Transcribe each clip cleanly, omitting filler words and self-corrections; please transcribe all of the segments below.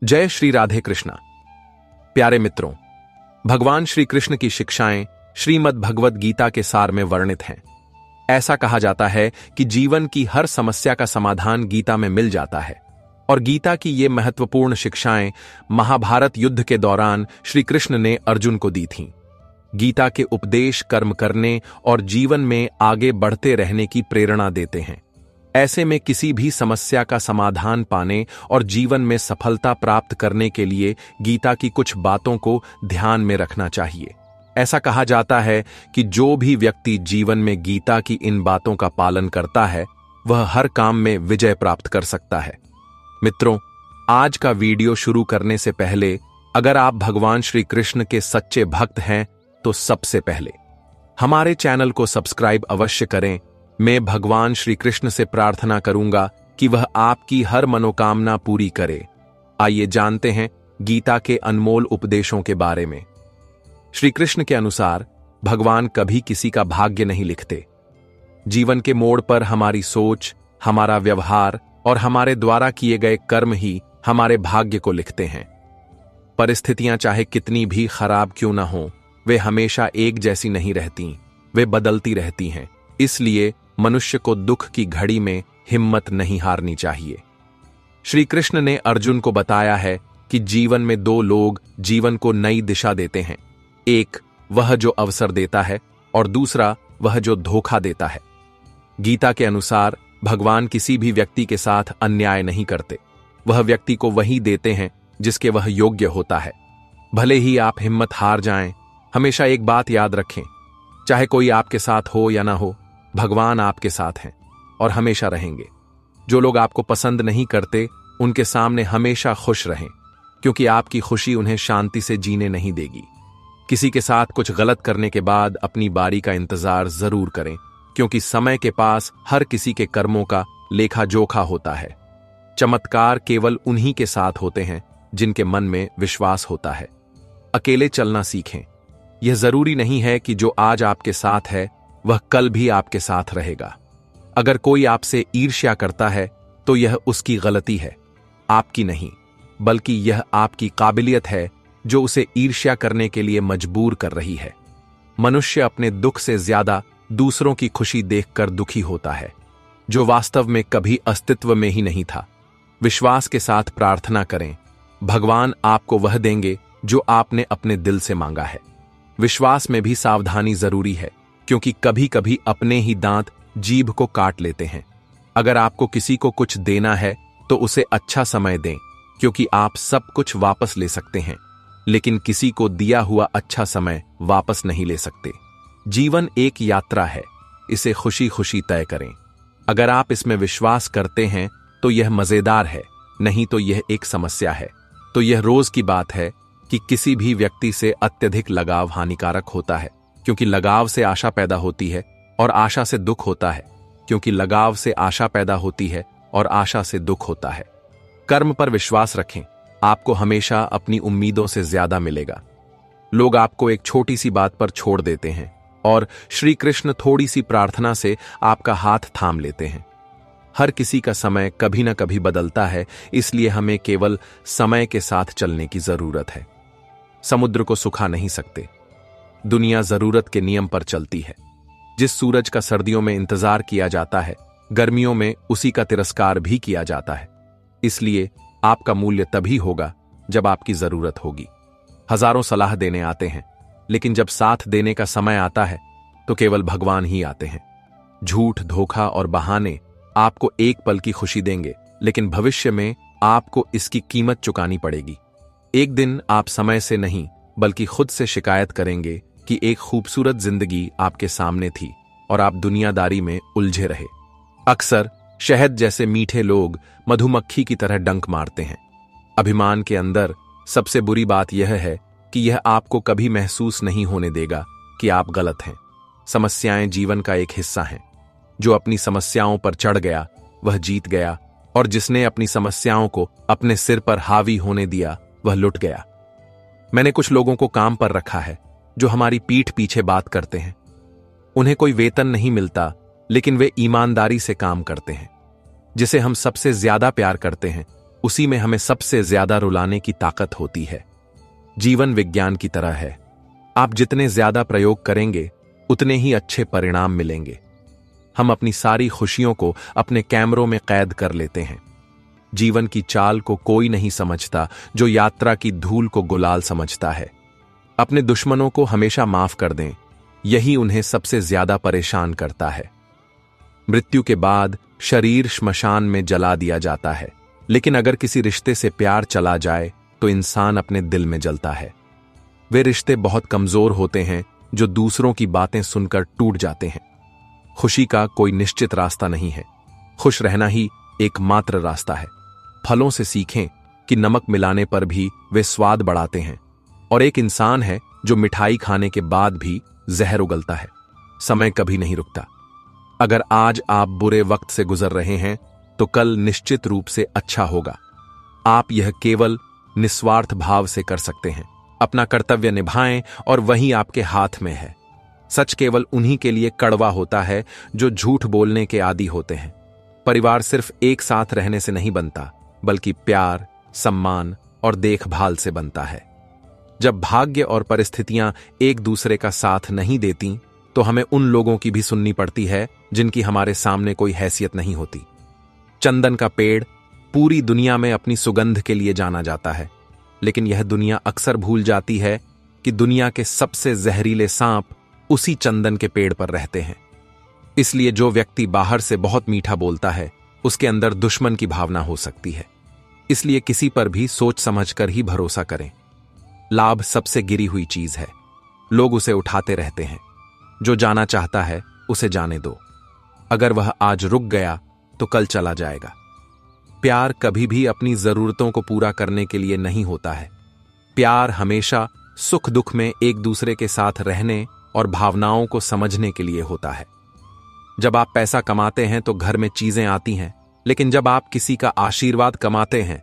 जय श्री राधे कृष्णा। प्यारे मित्रों, भगवान श्री कृष्ण की शिक्षाएं श्रीमद् भगवद गीता के सार में वर्णित हैं। ऐसा कहा जाता है कि जीवन की हर समस्या का समाधान गीता में मिल जाता है और गीता की ये महत्वपूर्ण शिक्षाएं महाभारत युद्ध के दौरान श्री कृष्ण ने अर्जुन को दी थीं। गीता के उपदेश कर्म करने और जीवन में आगे बढ़ते रहने की प्रेरणा देते हैं। ऐसे में किसी भी समस्या का समाधान पाने और जीवन में सफलता प्राप्त करने के लिए गीता की कुछ बातों को ध्यान में रखना चाहिए। ऐसा कहा जाता है कि जो भी व्यक्ति जीवन में गीता की इन बातों का पालन करता है वह हर काम में विजय प्राप्त कर सकता है। मित्रों, आज का वीडियो शुरू करने से पहले अगर आप भगवान श्री कृष्ण के सच्चे भक्त हैं तो सबसे पहले हमारे चैनल को सब्सक्राइब अवश्य करें। मैं भगवान श्री कृष्ण से प्रार्थना करूंगा कि वह आपकी हर मनोकामना पूरी करे। आइए जानते हैं गीता के अनमोल उपदेशों के बारे में। श्री कृष्ण के अनुसार भगवान कभी किसी का भाग्य नहीं लिखते। जीवन के मोड़ पर हमारी सोच, हमारा व्यवहार और हमारे द्वारा किए गए कर्म ही हमारे भाग्य को लिखते हैं। परिस्थितियां चाहे कितनी भी खराब क्यों ना हो, वे हमेशा एक जैसी नहीं रहती, वे बदलती रहती हैं। इसलिए मनुष्य को दुख की घड़ी में हिम्मत नहीं हारनी चाहिए। श्री कृष्ण ने अर्जुन को बताया है कि जीवन में दो लोग जीवन को नई दिशा देते हैं। एक वह जो अवसर देता है और दूसरा वह जो धोखा देता है। गीता के अनुसार भगवान किसी भी व्यक्ति के साथ अन्याय नहीं करते। वह व्यक्ति को वही देते हैं जिसके वह योग्य होता है। भले ही आप हिम्मत हार जाएं, हमेशा एक बात याद रखें, चाहे कोई आपके साथ हो या ना हो, भगवान आपके साथ हैं और हमेशा रहेंगे। जो लोग आपको पसंद नहीं करते उनके सामने हमेशा खुश रहें, क्योंकि आपकी खुशी उन्हें शांति से जीने नहीं देगी। किसी के साथ कुछ गलत करने के बाद अपनी बारी का इंतजार जरूर करें, क्योंकि समय के पास हर किसी के कर्मों का लेखा जोखा होता है। चमत्कार केवल उन्हीं के साथ होते हैं जिनके मन में विश्वास होता है। अकेले चलना सीखें। यह जरूरी नहीं है कि जो आज आपके साथ है वह कल भी आपके साथ रहेगा। अगर कोई आपसे ईर्ष्या करता है तो यह उसकी गलती है, आपकी नहीं, बल्कि यह आपकी काबिलियत है जो उसे ईर्ष्या करने के लिए मजबूर कर रही है। मनुष्य अपने दुख से ज्यादा दूसरों की खुशी देखकर दुखी होता है, जो वास्तव में कभी अस्तित्व में ही नहीं था। विश्वास के साथ प्रार्थना करें, भगवान आपको वह देंगे जो आपने अपने दिल से मांगा है। विश्वास में भी सावधानी जरूरी है, क्योंकि कभी कभी अपने ही दांत जीभ को काट लेते हैं। अगर आपको किसी को कुछ देना है तो उसे अच्छा समय दें, क्योंकि आप सब कुछ वापस ले सकते हैं, लेकिन किसी को दिया हुआ अच्छा समय वापस नहीं ले सकते। जीवन एक यात्रा है, इसे खुशी खुशी तय करें। अगर आप इसमें विश्वास करते हैं तो यह मजेदार है, नहीं तो यह एक समस्या है। तो यह रोज की बात है कि किसी भी व्यक्ति से अत्यधिक लगाव हानिकारक होता है, क्योंकि लगाव से आशा पैदा होती है और आशा से दुख होता है, क्योंकि लगाव से आशा पैदा होती है और आशा से दुख होता है। कर्म पर विश्वास रखें, आपको हमेशा अपनी उम्मीदों से ज्यादा मिलेगा। लोग आपको एक छोटी सी बात पर छोड़ देते हैं और श्री कृष्ण थोड़ी सी प्रार्थना से आपका हाथ थाम लेते हैं। हर किसी का समय कभी न कभी बदलता है, इसलिए हमें केवल समय के साथ चलने की जरूरत है। समुद्र को सुखा नहीं सकते। दुनिया जरूरत के नियम पर चलती है। जिस सूरज का सर्दियों में इंतजार किया जाता है, गर्मियों में उसी का तिरस्कार भी किया जाता है। इसलिए आपका मूल्य तभी होगा जब आपकी जरूरत होगी। हजारों सलाह देने आते हैं, लेकिन जब साथ देने का समय आता है तो केवल भगवान ही आते हैं। झूठ, धोखा और बहाने आपको एक पल की खुशी देंगे, लेकिन भविष्य में आपको इसकी कीमत चुकानी पड़ेगी। एक दिन आप समय से नहीं बल्कि खुद से शिकायत करेंगे कि एक खूबसूरत जिंदगी आपके सामने थी और आप दुनियादारी में उलझे रहे। अक्सर शहद जैसे मीठे लोग मधुमक्खी की तरह डंक मारते हैं। अभिमान के अंदर सबसे बुरी बात यह है कि यह आपको कभी महसूस नहीं होने देगा कि आप गलत हैं। समस्याएं जीवन का एक हिस्सा हैं। जो अपनी समस्याओं पर चढ़ गया वह जीत गया, और जिसने अपनी समस्याओं को अपने सिर पर हावी होने दिया वह लुट गया। मैंने कुछ लोगों को काम पर रखा है जो हमारी पीठ पीछे बात करते हैं। उन्हें कोई वेतन नहीं मिलता, लेकिन वे ईमानदारी से काम करते हैं। जिसे हम सबसे ज्यादा प्यार करते हैं उसी में हमें सबसे ज्यादा रुलाने की ताकत होती है। जीवन विज्ञान की तरह है, आप जितने ज्यादा प्रयोग करेंगे उतने ही अच्छे परिणाम मिलेंगे। हम अपनी सारी खुशियों को अपने कैमरों में कैद कर लेते हैं। जीवन की चाल को कोई नहीं समझता जो यात्रा की धूल को गुलाल समझता है। अपने दुश्मनों को हमेशा माफ कर दें, यही उन्हें सबसे ज्यादा परेशान करता है। मृत्यु के बाद शरीर श्मशान में जला दिया जाता है, लेकिन अगर किसी रिश्ते से प्यार चला जाए तो इंसान अपने दिल में जलता है। वे रिश्ते बहुत कमजोर होते हैं जो दूसरों की बातें सुनकर टूट जाते हैं। खुशी का कोई निश्चित रास्ता नहीं है, खुश रहना ही एकमात्र रास्ता है। फलों से सीखें कि नमक मिलाने पर भी वे स्वाद बढ़ाते हैं, और एक इंसान है जो मिठाई खाने के बाद भी जहर उगलता है। समय कभी नहीं रुकता। अगर आज आप बुरे वक्त से गुजर रहे हैं तो कल निश्चित रूप से अच्छा होगा। आप यह केवल निस्वार्थ भाव से कर सकते हैं। अपना कर्तव्य निभाएं और वही आपके हाथ में है। सच केवल उन्हीं के लिए कड़वा होता है जो झूठ बोलने के आदी होते हैं। परिवार सिर्फ एक साथ रहने से नहीं बनता, बल्कि प्यार, सम्मान और देखभाल से बनता है। जब भाग्य और परिस्थितियां एक दूसरे का साथ नहीं देती तो हमें उन लोगों की भी सुननी पड़ती है जिनकी हमारे सामने कोई हैसियत नहीं होती। चंदन का पेड़ पूरी दुनिया में अपनी सुगंध के लिए जाना जाता है, लेकिन यह दुनिया अक्सर भूल जाती है कि दुनिया के सबसे जहरीले सांप उसी चंदन के पेड़ पर रहते हैं। इसलिए जो व्यक्ति बाहर से बहुत मीठा बोलता है, उसके अंदर दुश्मन की भावना हो सकती है। इसलिए किसी पर भी सोच समझकर ही भरोसा करें। लाभ सबसे गिरी हुई चीज है, लोग उसे उठाते रहते हैं। जो जाना चाहता है उसे जाने दो। अगर वह आज रुक गया तो कल चला जाएगा। प्यार कभी भी अपनी जरूरतों को पूरा करने के लिए नहीं होता है। प्यार हमेशा सुख दुख में एक दूसरे के साथ रहने और भावनाओं को समझने के लिए होता है। जब आप पैसा कमाते हैं तो घर में चीजें आती हैं, लेकिन जब आप किसी का आशीर्वाद कमाते हैं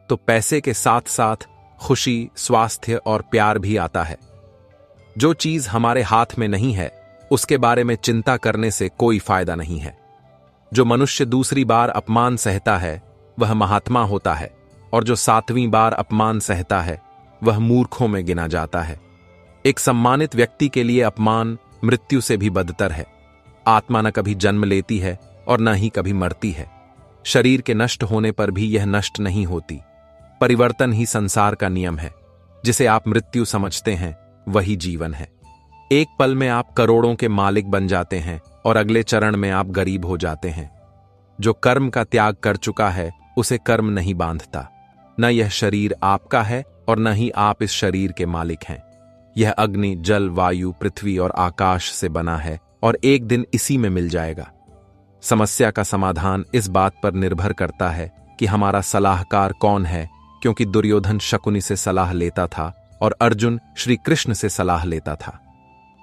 तो पैसे के साथ साथ खुशी, स्वास्थ्य और प्यार भी आता है। जो चीज हमारे हाथ में नहीं है उसके बारे में चिंता करने से कोई फायदा नहीं है। जो मनुष्य दूसरी बार अपमान सहता है वह महात्मा होता है, और जो 7वीं बार अपमान सहता है वह मूर्खों में गिना जाता है। एक सम्मानित व्यक्ति के लिए अपमान मृत्यु से भी बदतर है। आत्मा न कभी जन्म लेती है और न ही कभी मरती है। शरीर के नष्ट होने पर भी यह नष्ट नहीं होती। परिवर्तन ही संसार का नियम है। जिसे आप मृत्यु समझते हैं वही जीवन है। एक पल में आप करोड़ों के मालिक बन जाते हैं और अगले चरण में आप गरीब हो जाते हैं। जो कर्म का त्याग कर चुका है उसे कर्म नहीं बांधता। न यह शरीर आपका है और न ही आप इस शरीर के मालिक हैं। यह अग्नि, जल, वायु, पृथ्वी और आकाश से बना है और एक दिन इसी में मिल जाएगा। समस्या का समाधान इस बात पर निर्भर करता है कि हमारा सलाहकार कौन है, क्योंकि दुर्योधन शकुनि से सलाह लेता था और अर्जुन श्री कृष्ण से सलाह लेता था।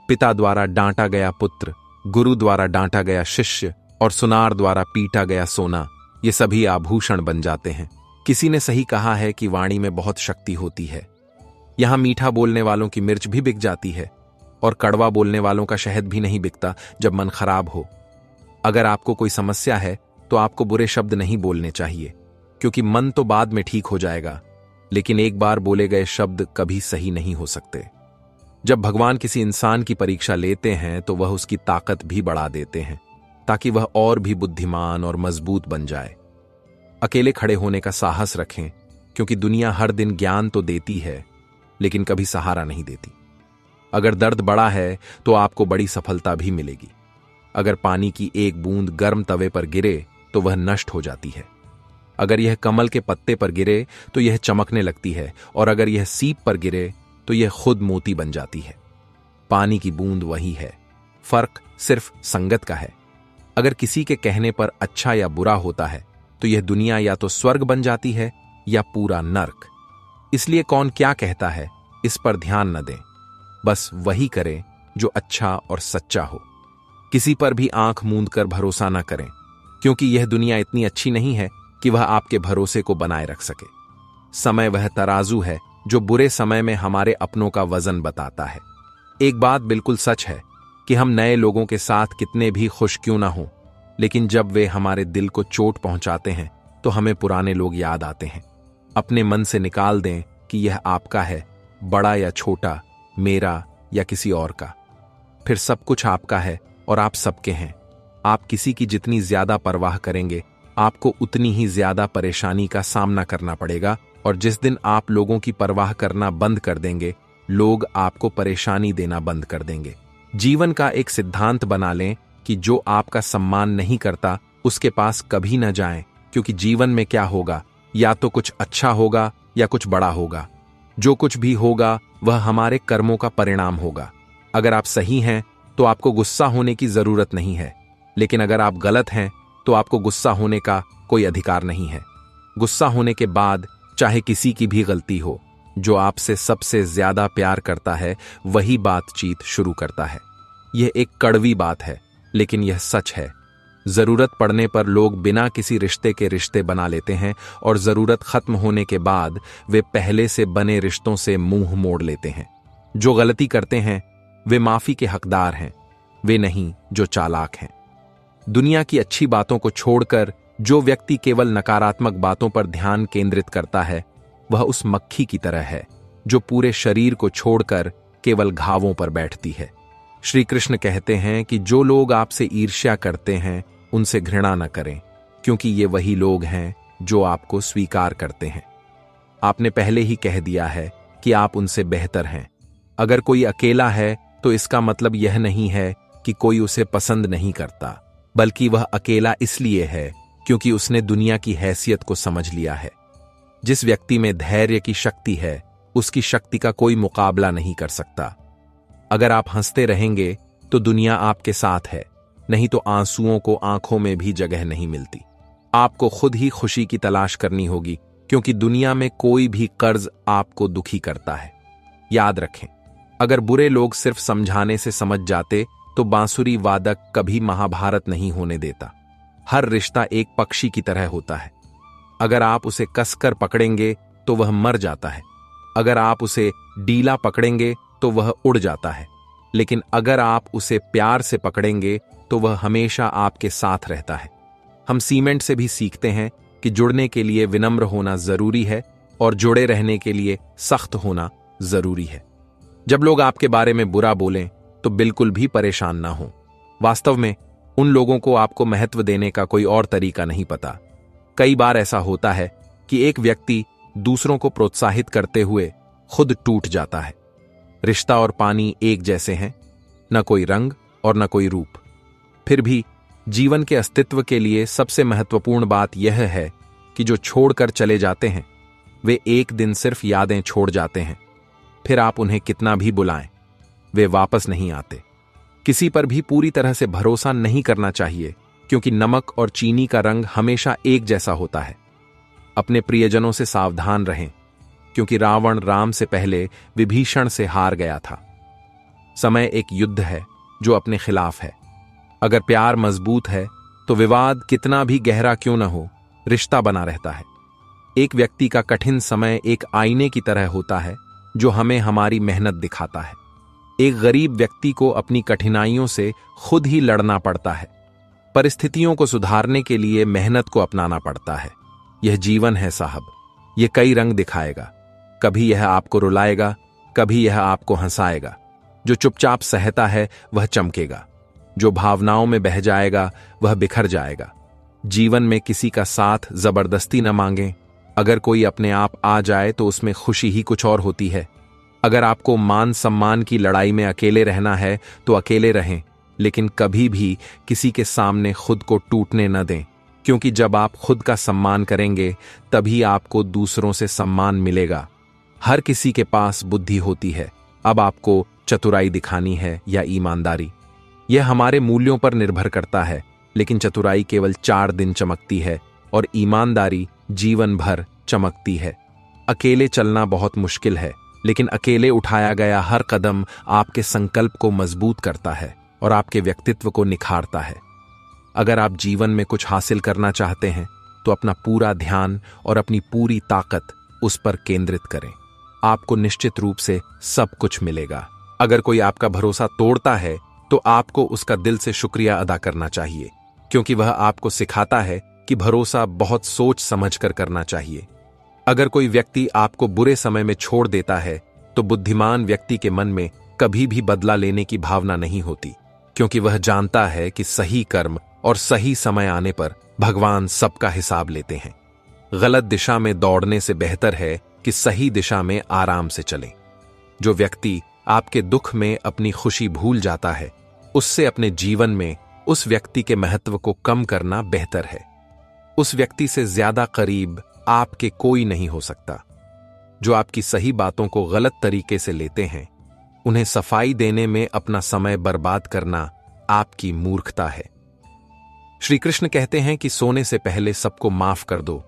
पिता द्वारा डांटा गया पुत्र, गुरु द्वारा डांटा गया शिष्य और सुनार द्वारा पीटा गया सोना, ये सभी आभूषण बन जाते हैं। किसी ने सही कहा है कि वाणी में बहुत शक्ति होती है। यहां मीठा बोलने वालों की मिर्च भी बिक जाती है और कड़वा बोलने वालों का शहद भी नहीं बिकता जब मन खराब हो। अगर आपको कोई समस्या है तो आपको बुरे शब्द नहीं बोलने चाहिए, क्योंकि मन तो बाद में ठीक हो जाएगा, लेकिन एक बार बोले गए शब्द कभी सही नहीं हो सकते। जब भगवान किसी इंसान की परीक्षा लेते हैं तो वह उसकी ताकत भी बढ़ा देते हैं, ताकि वह और भी बुद्धिमान और मजबूत बन जाए। अकेले खड़े होने का साहस रखें, क्योंकि दुनिया हर दिन ज्ञान तो देती है लेकिन कभी सहारा नहीं देती। अगर दर्द बड़ा है तो आपको बड़ी सफलता भी मिलेगी। अगर पानी की एक बूंद गर्म तवे पर गिरे तो वह नष्ट हो जाती है। अगर यह कमल के पत्ते पर गिरे तो यह चमकने लगती है, और अगर यह सीप पर गिरे तो यह खुद मोती बन जाती है। पानी की बूंद वही है, फर्क सिर्फ संगत का है। अगर किसी के कहने पर अच्छा या बुरा होता है तो यह दुनिया या तो स्वर्ग बन जाती है या पूरा नर्क। इसलिए कौन क्या कहता है इस पर ध्यान न दें, बस वही करें जो अच्छा और सच्चा हो। किसी पर भी आंख मूंद कर भरोसा न करें, क्योंकि यह दुनिया इतनी अच्छी नहीं है कि वह आपके भरोसे को बनाए रख सके। समय वह तराजू है जो बुरे समय में हमारे अपनों का वजन बताता है। एक बात बिल्कुल सच है कि हम नए लोगों के साथ कितने भी खुश क्यों ना हों, लेकिन जब वे हमारे दिल को चोट पहुंचाते हैं तो हमें पुराने लोग याद आते हैं। अपने मन से निकाल दें कि यह आपका है, बड़ा या छोटा, मेरा या किसी और का। फिर सब कुछ आपका है और आप सबके हैं। आप किसी की जितनी ज्यादा परवाह करेंगे, आपको उतनी ही ज्यादा परेशानी का सामना करना पड़ेगा, और जिस दिन आप लोगों की परवाह करना बंद कर देंगे, लोग आपको परेशानी देना बंद कर देंगे। जीवन का एक सिद्धांत बना लें कि जो आपका सम्मान नहीं करता उसके पास कभी न जाएं, क्योंकि जीवन में क्या होगा, या तो कुछ अच्छा होगा या कुछ बड़ा होगा। जो कुछ भी होगा वह हमारे कर्मों का परिणाम होगा। अगर आप सही हैं तो आपको गुस्सा होने की जरूरत नहीं है, लेकिन अगर आप गलत हैं तो आपको गुस्सा होने का कोई अधिकार नहीं है। गुस्सा होने के बाद चाहे किसी की भी गलती हो, जो आपसे सबसे ज्यादा प्यार करता है वही बातचीत शुरू करता है। यह एक कड़वी बात है, लेकिन यह सच है। जरूरत पड़ने पर लोग बिना किसी रिश्ते के रिश्ते बना लेते हैं, और जरूरत खत्म होने के बाद वे पहले से बने रिश्तों से मुंह मोड़ लेते हैं। जो गलती करते हैं वे माफी के हकदार हैं, वे नहीं जो चालाक हैं। दुनिया की अच्छी बातों को छोड़कर जो व्यक्ति केवल नकारात्मक बातों पर ध्यान केंद्रित करता है, वह उस मक्खी की तरह है जो पूरे शरीर को छोड़कर केवल घावों पर बैठती है। श्री कृष्ण कहते हैं कि जो लोग आपसे ईर्ष्या करते हैं उनसे घृणा न करें, क्योंकि ये वही लोग हैं जो आपको स्वीकार करते हैं। आपने पहले ही कह दिया है कि आप उनसे बेहतर हैं। अगर कोई अकेला है तो इसका मतलब यह नहीं है कि कोई उसे पसंद नहीं करता, बल्कि वह अकेला इसलिए है क्योंकि उसने दुनिया की हैसियत को समझ लिया है। जिस व्यक्ति में धैर्य की शक्ति है, उसकी शक्ति का कोई मुकाबला नहीं कर सकता। अगर आप हंसते रहेंगे तो दुनिया आपके साथ है, नहीं तो आंसुओं को आंखों में भी जगह नहीं मिलती। आपको खुद ही खुशी की तलाश करनी होगी, क्योंकि दुनिया में कोई भी कर्ज आपको दुखी करता है। याद रखें, अगर बुरे लोग सिर्फ समझाने से समझ जाते तो बांसुरी वादक कभी महाभारत नहीं होने देता। हर रिश्ता एक पक्षी की तरह होता है। अगर आप उसे कसकर पकड़ेंगे तो वह मर जाता है, अगर आप उसे डीला पकड़ेंगे तो वह उड़ जाता है, लेकिन अगर आप उसे प्यार से पकड़ेंगे तो वह हमेशा आपके साथ रहता है। हम सीमेंट से भी सीखते हैं कि जुड़ने के लिए विनम्र होना जरूरी है और जुड़े रहने के लिए सख्त होना जरूरी है। जब लोग आपके बारे में बुरा बोलें तो बिल्कुल भी परेशान ना हो। वास्तव में उन लोगों को आपको महत्व देने का कोई और तरीका नहीं पता। कई बार ऐसा होता है कि एक व्यक्ति दूसरों को प्रोत्साहित करते हुए खुद टूट जाता है। रिश्ता और पानी एक जैसे हैं, न कोई रंग और न कोई रूप। फिर भी जीवन के अस्तित्व के लिए सबसे महत्वपूर्ण बात यह है कि जो छोड़कर चले जाते हैं वे एक दिन सिर्फ यादें छोड़ जाते हैं। फिर आप उन्हें कितना भी बुलाएं, वे वापस नहीं आते। किसी पर भी पूरी तरह से भरोसा नहीं करना चाहिए, क्योंकि नमक और चीनी का रंग हमेशा एक जैसा होता है। अपने प्रियजनों से सावधान रहें, क्योंकि रावण राम से पहले विभीषण से हार गया था। समय एक युद्ध है जो अपने खिलाफ है। अगर प्यार मजबूत है तो विवाद कितना भी गहरा क्यों न हो, रिश्ता बना रहता है। एक व्यक्ति का कठिन समय एक आईने की तरह होता है जो हमें हमारी मेहनत दिखाता है। एक गरीब व्यक्ति को अपनी कठिनाइयों से खुद ही लड़ना पड़ता है। परिस्थितियों को सुधारने के लिए मेहनत को अपनाना पड़ता है। यह जीवन है साहब, यह कई रंग दिखाएगा। कभी यह आपको रुलाएगा, कभी यह आपको हंसाएगा। जो चुपचाप सहता है वह चमकेगा, जो भावनाओं में बह जाएगा वह बिखर जाएगा। जीवन में किसी का साथ जबरदस्ती न मांगें। अगर कोई अपने आप आ जाए तो उसमें खुशी ही कुछ और होती है। अगर आपको मान सम्मान की लड़ाई में अकेले रहना है तो अकेले रहें, लेकिन कभी भी किसी के सामने खुद को टूटने न दें, क्योंकि जब आप खुद का सम्मान करेंगे तभी आपको दूसरों से सम्मान मिलेगा। हर किसी के पास बुद्धि होती है, अब आपको चतुराई दिखानी है या ईमानदारी, यह हमारे मूल्यों पर निर्भर करता है। लेकिन चतुराई केवल 4 दिन चमकती है और ईमानदारी जीवन भर चमकती है। अकेले चलना बहुत मुश्किल है, लेकिन अकेले उठाया गया हर कदम आपके संकल्प को मजबूत करता है और आपके व्यक्तित्व को निखारता है। अगर आप जीवन में कुछ हासिल करना चाहते हैं तो अपना पूरा ध्यान और अपनी पूरी ताकत उस पर केंद्रित करें। आपको निश्चित रूप से सब कुछ मिलेगा। अगर कोई आपका भरोसा तोड़ता है तो आपको उसका दिल से शुक्रिया अदा करना चाहिए, क्योंकि वह आपको सिखाता है कि भरोसा बहुत सोच समझकर करना चाहिए। अगर कोई व्यक्ति आपको बुरे समय में छोड़ देता है तो बुद्धिमान व्यक्ति के मन में कभी भी बदला लेने की भावना नहीं होती, क्योंकि वह जानता है कि सही कर्म और सही समय आने पर भगवान सबका हिसाब लेते हैं। गलत दिशा में दौड़ने से बेहतर है कि सही दिशा में आराम से चलें। जो व्यक्ति आपके दुख में अपनी खुशी भूल जाता है, उससे अपने जीवन में उस व्यक्ति के महत्व को कम करना बेहतर है। उस व्यक्ति से ज्यादा करीब आपके कोई नहीं हो सकता। जो आपकी सही बातों को गलत तरीके से लेते हैं, उन्हें सफाई देने में अपना समय बर्बाद करना आपकी मूर्खता है। श्री कृष्ण कहते हैं कि सोने से पहले सबको माफ कर दो,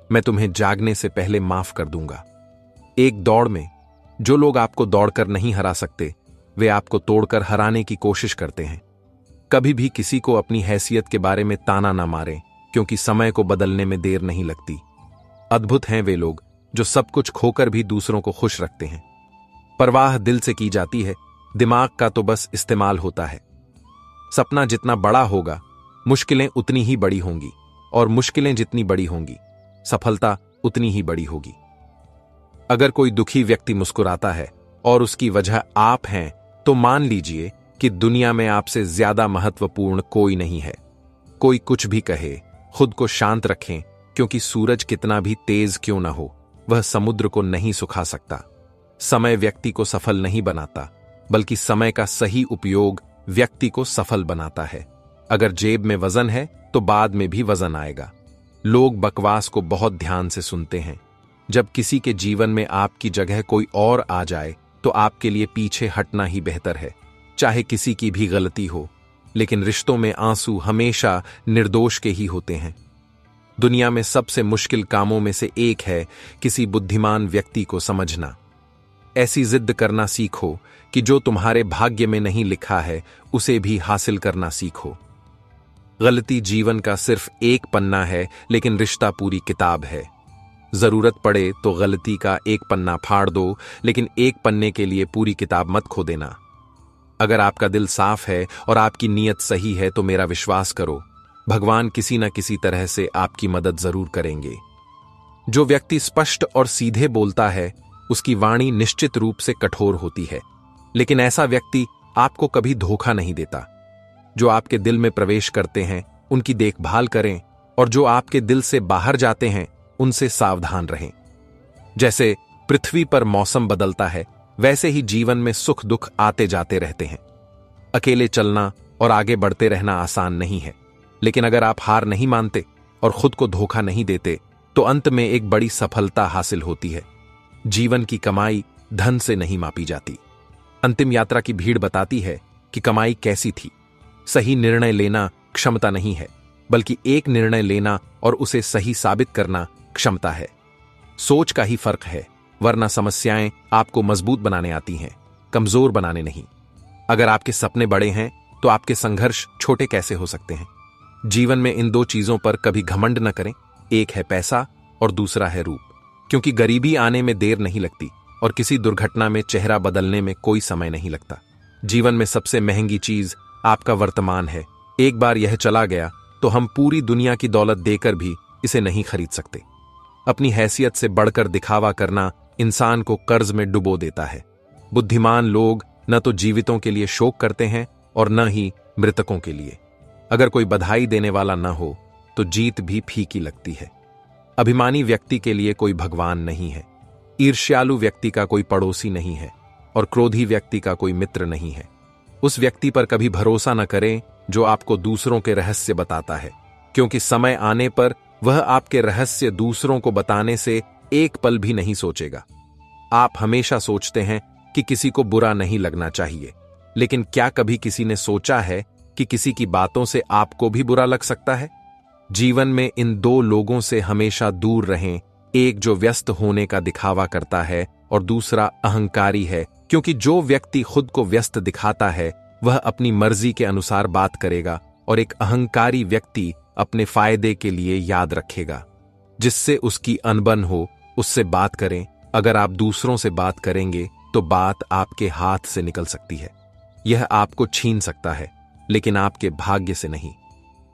मैं तुम्हें जागने से पहले माफ कर दूंगा। एक दौड़ में जो लोग आपको दौड़कर नहीं हरा सकते, वे आपको तोड़कर हराने की कोशिश करते हैं। कभी भी किसी को अपनी हैसियत के बारे में ताना ना मारें, क्योंकि समय को बदलने में देर नहीं लगती। अद्भुत हैं वे लोग जो सब कुछ खोकर भी दूसरों को खुश रखते हैं। परवाह दिल से की जाती है, दिमाग का तो बस इस्तेमाल होता है। सपना जितना बड़ा होगा, मुश्किलें उतनी ही बड़ी होंगी, और मुश्किलें जितनी बड़ी होंगी, सफलता उतनी ही बड़ी होगी। अगर कोई दुखी व्यक्ति मुस्कुराता है और उसकी वजह आप हैं, तो मान लीजिए कि दुनिया में आपसे ज्यादा महत्वपूर्ण कोई नहीं है। कोई कुछ भी कहे, खुद को शांत रखें, क्योंकि सूरज कितना भी तेज क्यों ना हो, वह समुद्र को नहीं सुखा सकता। समय व्यक्ति को सफल नहीं बनाता, बल्कि समय का सही उपयोग व्यक्ति को सफल बनाता है। अगर जेब में वजन है तो बाद में भी वजन आएगा। लोग बकवास को बहुत ध्यान से सुनते हैं। जब किसी के जीवन में आपकी जगह कोई और आ जाए तो आपके लिए पीछे हटना ही बेहतर है, चाहे किसी की भी गलती हो। लेकिन रिश्तों में आंसू हमेशा निर्दोष के ही होते हैं। दुनिया में सबसे मुश्किल कामों में से एक है किसी बुद्धिमान व्यक्ति को समझना। ऐसी जिद करना सीखो कि जो तुम्हारे भाग्य में नहीं लिखा है, उसे भी हासिल करना सीखो। गलती जीवन का सिर्फ एक पन्ना है, लेकिन रिश्ता पूरी किताब है। जरूरत पड़े तो गलती का एक पन्ना फाड़ दो, लेकिन एक पन्ने के लिए पूरी किताब मत खो देना। अगर आपका दिल साफ है और आपकी नीयत सही है तो मेरा विश्वास करो, भगवान किसी न किसी तरह से आपकी मदद जरूर करेंगे। जो व्यक्ति स्पष्ट और सीधे बोलता है, उसकी वाणी निश्चित रूप से कठोर होती है, लेकिन ऐसा व्यक्ति आपको कभी धोखा नहीं देता। जो आपके दिल में प्रवेश करते हैं, उनकी देखभाल करें, और जो आपके दिल से बाहर जाते हैं, उनसे सावधान रहें। जैसे पृथ्वी पर मौसम बदलता है, वैसे ही जीवन में सुख दुख आते जाते रहते हैं। अकेले चलना और आगे बढ़ते रहना आसान नहीं है, लेकिन अगर आप हार नहीं मानते और खुद को धोखा नहीं देते, तो अंत में एक बड़ी सफलता हासिल होती है। जीवन की कमाई धन से नहीं मापी जाती। अंतिम यात्रा की भीड़ बताती है कि कमाई कैसी थी। सही निर्णय लेना क्षमता नहीं है, बल्कि एक निर्णय लेना और उसे सही साबित करना क्षमता है। सोच का ही फर्क है, वरना समस्याएं आपको मजबूत बनाने आती हैं, कमजोर बनाने नहीं। अगर आपके सपने बड़े हैं तो आपके संघर्ष छोटे कैसे हो सकते हैं। जीवन में इन दो चीजों पर कभी घमंड न करें, एक है पैसा और दूसरा है रूप, क्योंकि गरीबी आने में देर नहीं लगती और किसी दुर्घटना में चेहरा बदलने में कोई समय नहीं लगता। जीवन में सबसे महंगी चीज आपका वर्तमान है। एक बार यह चला गया तो हम पूरी दुनिया की दौलत देकर भी इसे नहीं खरीद सकते। अपनी हैसियत से बढ़कर दिखावा करना इंसान को कर्ज में डुबो देता है। बुद्धिमान लोग न तो जीवितों के लिए शोक करते हैं और न ही मृतकों के लिए। अगर कोई बधाई देने वाला न हो तो जीत भी फीकी लगती है। अभिमानी व्यक्ति के लिए कोई भगवान नहीं है, ईर्ष्यालु व्यक्ति का कोई पड़ोसी नहीं है, और क्रोधी व्यक्ति का कोई मित्र नहीं है। उस व्यक्ति पर कभी भरोसा न करें जो आपको दूसरों के रहस्य बताता है, क्योंकि समय आने पर वह आपके रहस्य दूसरों को बताने से एक पल भी नहीं सोचेगा। आप हमेशा सोचते हैं कि किसी को बुरा नहीं लगना चाहिए, लेकिन क्या कभी किसी ने सोचा है कि किसी की बातों से आपको भी बुरा लग सकता है? जीवन में इन दो लोगों से हमेशा दूर रहें, एक जो व्यस्त होने का दिखावा करता है और दूसरा अहंकारी है, क्योंकि जो व्यक्ति खुद को व्यस्त दिखाता है वह अपनी मर्जी के अनुसार बात करेगा, और एक अहंकारी व्यक्ति अपने फायदे के लिए याद रखेगा। जिससे उसकी अनबन हो उससे बात करें। अगर आप दूसरों से बात करेंगे तो बात आपके हाथ से निकल सकती है। यह आपको छीन सकता है, लेकिन आपके भाग्य से नहीं।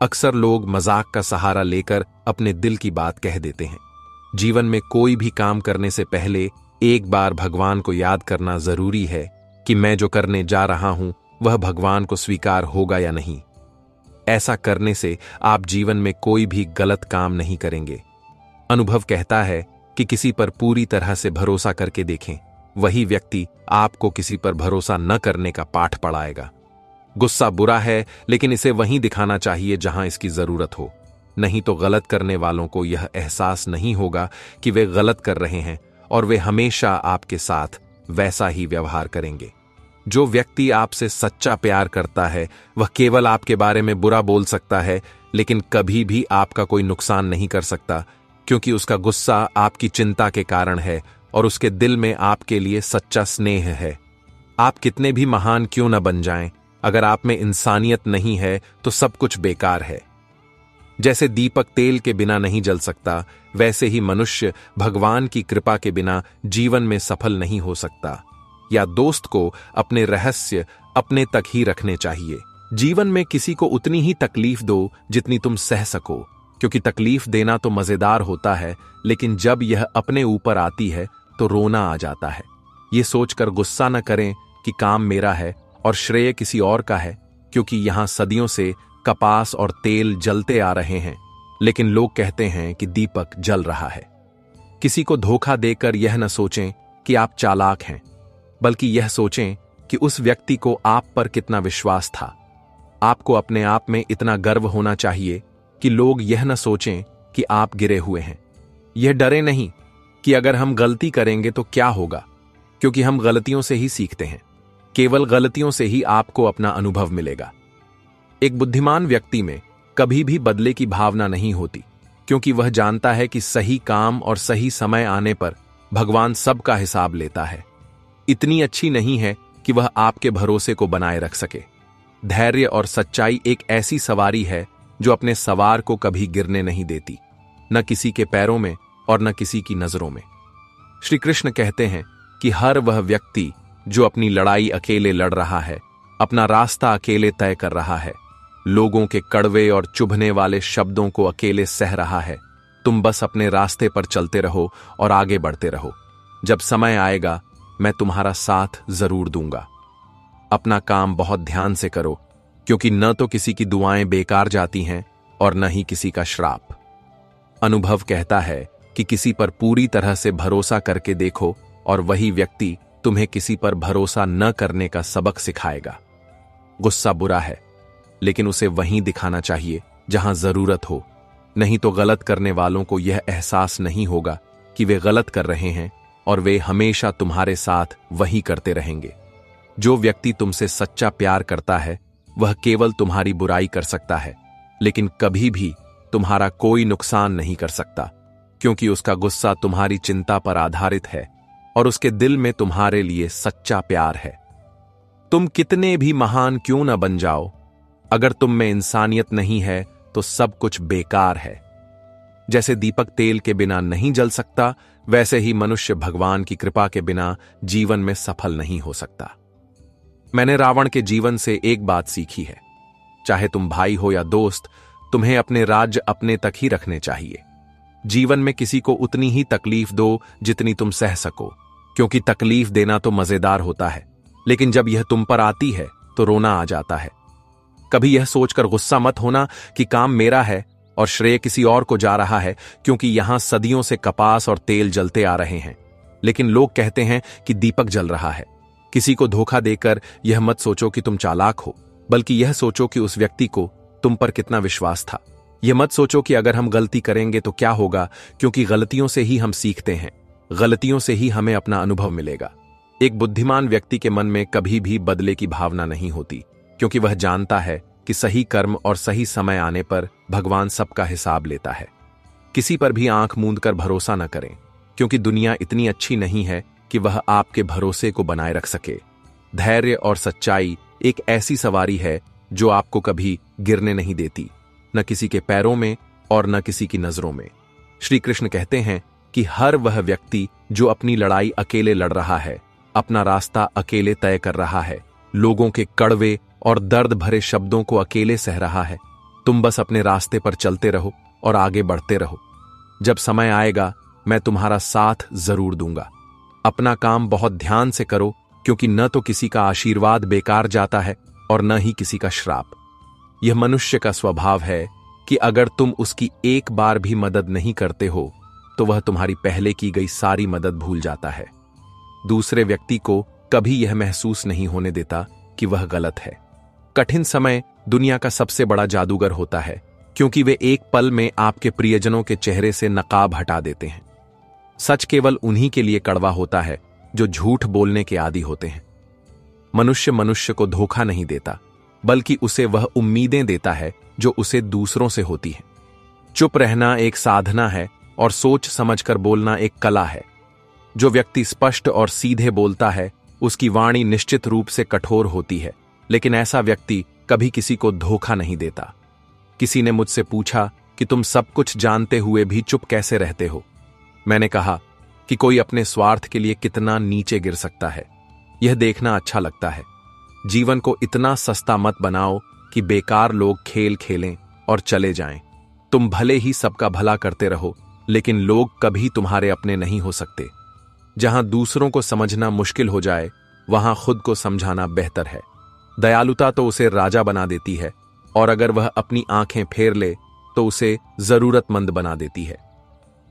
अक्सर लोग मजाक का सहारा लेकर अपने दिल की बात कह देते हैं, जीवन में कोई भी काम करने से पहले एक बार भगवान को याद करना जरूरी है कि मैं जो करने जा रहा हूं वह भगवान को स्वीकार होगा या नहीं। ऐसा करने से आप जीवन में कोई भी गलत काम नहीं करेंगे। अनुभव कहता है कि किसी पर पूरी तरह से भरोसा करके देखें, वही व्यक्ति आपको किसी पर भरोसा न करने का पाठ पढ़ाएगा। गुस्सा बुरा है, लेकिन इसे वहीं दिखाना चाहिए जहां इसकी जरूरत हो, नहीं तो गलत करने वालों को यह एहसास नहीं होगा कि वे गलत कर रहे हैं और वे हमेशा आपके साथ वैसा ही व्यवहार करेंगे। जो व्यक्ति आपसे सच्चा प्यार करता है वह केवल आपके बारे में बुरा बोल सकता है, लेकिन कभी भी आपका कोई नुकसान नहीं कर सकता, क्योंकि उसका गुस्सा आपकी चिंता के कारण है और उसके दिल में आपके लिए सच्चा स्नेह है। आप कितने भी महान क्यों न बन जाएं, अगर आप में इंसानियत नहीं है तो सब कुछ बेकार है। जैसे दीपक तेल के बिना नहीं जल सकता, वैसे ही मनुष्य भगवान की कृपा के बिना जीवन में सफल नहीं हो सकता। या दोस्त को अपने रहस्य अपने तक ही रखने चाहिए। जीवन में किसी को उतनी ही तकलीफ दो जितनी तुम सह सको, क्योंकि तकलीफ देना तो मजेदार होता है, लेकिन जब यह अपने ऊपर आती है तो रोना आ जाता है। ये सोचकर गुस्सा न करें कि काम मेरा है और श्रेय किसी और का है, क्योंकि यहां सदियों से कपास और तेल जलते आ रहे हैं, लेकिन लोग कहते हैं कि दीपक जल रहा है। किसी को धोखा देकर यह न सोचें कि आप चालाक हैं, बल्कि यह सोचें कि उस व्यक्ति को आप पर कितना विश्वास था। आपको अपने आप में इतना गर्व होना चाहिए कि लोग यह न सोचें कि आप गिरे हुए हैं। यह डरे नहीं कि अगर हम गलती करेंगे तो क्या होगा, क्योंकि हम गलतियों से ही सीखते हैं। केवल गलतियों से ही आपको अपना अनुभव मिलेगा। एक बुद्धिमान व्यक्ति में कभी भी बदले की भावना नहीं होती, क्योंकि वह जानता है कि सही काम और सही समय आने पर भगवान सबका हिसाब लेता है। इतनी अच्छी नहीं है कि वह आपके भरोसे को बनाए रख सके। धैर्य और सच्चाई एक ऐसी सवारी है जो अपने सवार को कभी गिरने नहीं देती, न किसी के पैरों में और न किसी की नजरों में। श्री कृष्ण कहते हैं कि हर वह व्यक्ति जो अपनी लड़ाई अकेले लड़ रहा है, अपना रास्ता अकेले तय कर रहा है, लोगों के कड़वे और चुभने वाले शब्दों को अकेले सह रहा है, तुम बस अपने रास्ते पर चलते रहो और आगे बढ़ते रहो। जब समय आएगा मैं तुम्हारा साथ जरूर दूंगा। अपना काम बहुत ध्यान से करो, क्योंकि न तो किसी की दुआएं बेकार जाती हैं और न ही किसी का श्राप। अनुभव कहता है कि किसी पर पूरी तरह से भरोसा करके देखो और वही व्यक्ति तुम्हें किसी पर भरोसा न करने का सबक सिखाएगा। गुस्सा बुरा है, लेकिन उसे वहीं दिखाना चाहिए जहां जरूरत हो, नहीं तो गलत करने वालों को यह एहसास नहीं होगा कि वे गलत कर रहे हैं और वे हमेशा तुम्हारे साथ वही करते रहेंगे। जो व्यक्ति तुमसे सच्चा प्यार करता है वह केवल तुम्हारी बुराई कर सकता है, लेकिन कभी भी तुम्हारा कोई नुकसान नहीं कर सकता, क्योंकि उसका गुस्सा तुम्हारी चिंता पर आधारित है और उसके दिल में तुम्हारे लिए सच्चा प्यार है। तुम कितने भी महान क्यों न बन जाओ, अगर तुम में इंसानियत नहीं है तो सब कुछ बेकार है। जैसे दीपक तेल के बिना नहीं जल सकता, वैसे ही मनुष्य भगवान की कृपा के बिना जीवन में सफल नहीं हो सकता। मैंने रावण के जीवन से एक बात सीखी है, चाहे तुम भाई हो या दोस्त, तुम्हें अपने राज्य अपने तक ही रखने चाहिए। जीवन में किसी को उतनी ही तकलीफ दो जितनी तुम सह सको, क्योंकि तकलीफ देना तो मजेदार होता है, लेकिन जब यह तुम पर आती है तो रोना आ जाता है। कभी यह सोचकर गुस्सा मत होना कि काम मेरा है और श्रेय किसी और को जा रहा है, क्योंकि यहां सदियों से कपास और तेल जलते आ रहे हैं, लेकिन लोग कहते हैं कि दीपक जल रहा है। किसी को धोखा देकर यह मत सोचो कि तुम चालाक हो, बल्कि यह सोचो कि उस व्यक्ति को तुम पर कितना विश्वास था। यह मत सोचो कि अगर हम गलती करेंगे तो क्या होगा, क्योंकि गलतियों से ही हम सीखते हैं, गलतियों से ही हमें अपना अनुभव मिलेगा। एक बुद्धिमान व्यक्ति के मन में कभी भी बदले की भावना नहीं होती, क्योंकि वह जानता है कि सही कर्म और सही समय आने पर भगवान सबका हिसाब लेता है। किसी पर भी आंख मूंदकर भरोसा न करें, क्योंकि दुनिया इतनी अच्छी नहीं है कि वह आपके भरोसे को बनाए रख सके। धैर्य और सच्चाई एक ऐसी सवारी है जो आपको कभी गिरने नहीं देती, न किसी के पैरों में और न किसी की नजरों में। श्री कृष्ण कहते हैं कि हर वह व्यक्ति जो अपनी लड़ाई अकेले लड़ रहा है, अपना रास्ता अकेले तय कर रहा है, लोगों के कड़वे और दर्द भरे शब्दों को अकेले सह रहा है, तुम बस अपने रास्ते पर चलते रहो और आगे बढ़ते रहो। जब समय आएगा मैं तुम्हारा साथ जरूर दूंगा। अपना काम बहुत ध्यान से करो, क्योंकि न तो किसी का आशीर्वाद बेकार जाता है और न ही किसी का श्राप। यह मनुष्य का स्वभाव है कि अगर तुम उसकी एक बार भी मदद नहीं करते हो तो वह तुम्हारी पहले की गई सारी मदद भूल जाता है। दूसरे व्यक्ति को कभी यह महसूस नहीं होने देता कि वह गलत है। कठिन समय दुनिया का सबसे बड़ा जादूगर होता है, क्योंकि वे एक पल में आपके प्रियजनों के चेहरे से नकाब हटा देते हैं। सच केवल उन्हीं के लिए कड़वा होता है जो झूठ बोलने के आदी होते हैं। मनुष्य मनुष्य को धोखा नहीं देता, बल्कि उसे वह उम्मीदें देता है जो उसे दूसरों से होती हैं। चुप रहना एक साधना है और सोच समझकर बोलना एक कला है। जो व्यक्ति स्पष्ट और सीधे बोलता है उसकी वाणी निश्चित रूप से कठोर होती है, लेकिन ऐसा व्यक्ति कभी किसी को धोखा नहीं देता। किसी ने मुझसे पूछा कि तुम सब कुछ जानते हुए भी चुप कैसे रहते हो। मैंने कहा कि कोई अपने स्वार्थ के लिए कितना नीचे गिर सकता है, यह देखना अच्छा लगता है। जीवन को इतना सस्ता मत बनाओ कि बेकार लोग खेल खेलें और चले जाएं। तुम भले ही सबका भला करते रहो, लेकिन लोग कभी तुम्हारे अपने नहीं हो सकते। जहां दूसरों को समझना मुश्किल हो जाए, वहां खुद को समझाना बेहतर है। दयालुता तो उसे राजा बना देती है, और अगर वह अपनी आंखें फेर ले तो उसे जरूरतमंद बना देती है।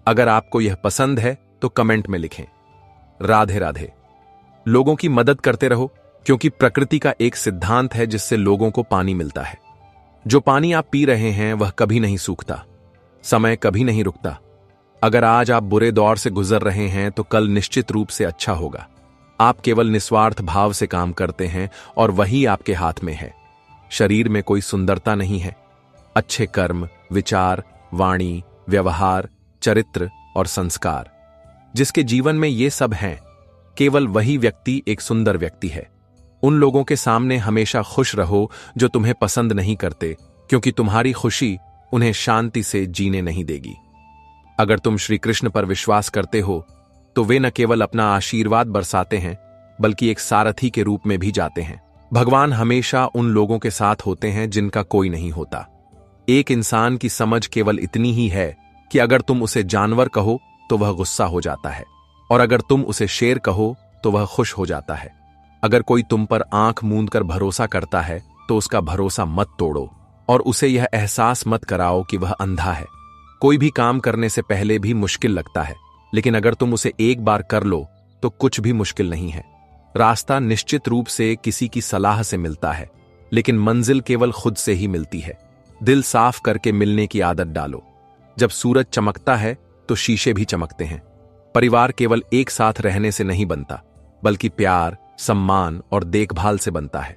अगर आपको यह पसंद है तो कमेंट में लिखें, राधे राधे। लोगों की मदद करते रहो, क्योंकि प्रकृति का एक सिद्धांत है जिससे लोगों को पानी मिलता है। जो पानी आप पी रहे हैं वह कभी नहीं सूखता, समय कभी नहीं रुकता। अगर आज आप बुरे दौर से गुजर रहे हैं तो कल निश्चित रूप से अच्छा होगा। आप केवल निस्वार्थ भाव से काम करते हैं और वही आपके हाथ में है। शरीर में कोई सुंदरता नहीं है। अच्छे कर्म, विचार, वाणी, व्यवहार, चरित्र और संस्कार, जिसके जीवन में ये सब हैं, केवल वही व्यक्ति एक सुंदर व्यक्ति है। उन लोगों के सामने हमेशा खुश रहो जो तुम्हें पसंद नहीं करते, क्योंकि तुम्हारी खुशी उन्हें शांति से जीने नहीं देगी। अगर तुम श्री कृष्ण पर विश्वास करते हो तो वे न केवल अपना आशीर्वाद बरसाते हैं, बल्कि एक सारथी के रूप में भी जाते हैं। भगवान हमेशा उन लोगों के साथ होते हैं जिनका कोई नहीं होता। एक इंसान की समझ केवल इतनी ही है कि अगर तुम उसे जानवर कहो तो वह गुस्सा हो जाता है, और अगर तुम उसे शेर कहो तो वह खुश हो जाता है। अगर कोई तुम पर आंख मूंद कर भरोसा करता है तो उसका भरोसा मत तोड़ो, और उसे यह एहसास मत कराओ कि वह अंधा है। कोई भी काम करने से पहले भी मुश्किल लगता है, लेकिन अगर तुम उसे एक बार कर लो तो कुछ भी मुश्किल नहीं है। रास्ता निश्चित रूप से किसी की सलाह से मिलता है, लेकिन मंजिल केवल खुद से ही मिलती है। दिल साफ करके मिलने की आदत डालो। जब सूरज चमकता है तो शीशे भी चमकते हैं। परिवार केवल एक साथ रहने से नहीं बनता, बल्कि प्यार, सम्मान और देखभाल से बनता है।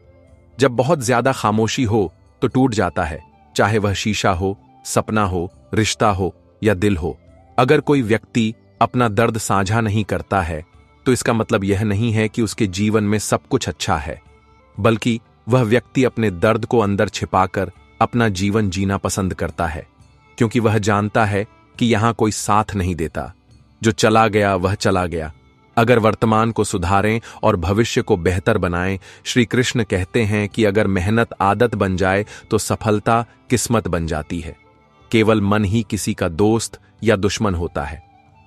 जब बहुत ज्यादा खामोशी हो तो टूट जाता है, चाहे वह शीशा हो, सपना हो, रिश्ता हो या दिल हो। अगर कोई व्यक्ति अपना दर्द साझा नहीं करता है तो इसका मतलब यह नहीं है कि उसके जीवन में सब कुछ अच्छा है, बल्कि वह व्यक्ति अपने दर्द को अंदर छिपाकर अपना जीवन जीना पसंद करता है, क्योंकि वह जानता है कि यहां कोई साथ नहीं देता। जो चला गया वह चला गया। अगर वर्तमान को सुधारें और भविष्य को बेहतर बनाएं, श्री कृष्ण कहते हैं कि अगर मेहनत आदत बन जाए तो सफलता किस्मत बन जाती है। केवल मन ही किसी का दोस्त या दुश्मन होता है।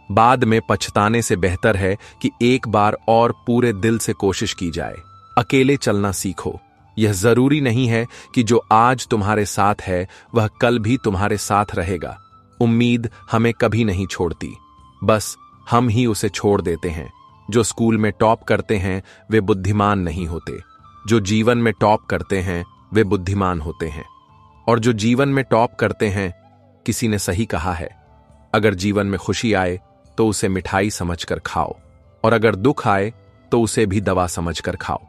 बाद में पछताने से बेहतर है कि एक बार और पूरे दिल से कोशिश की जाए। अकेले चलना सीखो। यह जरूरी नहीं है कि जो आज तुम्हारे साथ है वह कल भी तुम्हारे साथ रहेगा। उम्मीद हमें कभी नहीं छोड़ती, बस हम ही उसे छोड़ देते हैं। जो स्कूल में टॉप करते हैं वे बुद्धिमान नहीं होते, जो जीवन में टॉप करते हैं वे बुद्धिमान होते हैं। और जो जीवन में टॉप करते हैं, किसी ने सही कहा है, अगर जीवन में खुशी आए तो उसे मिठाई समझकर खाओ, और अगर दुख आए तो उसे भी दवा समझकर खाओ।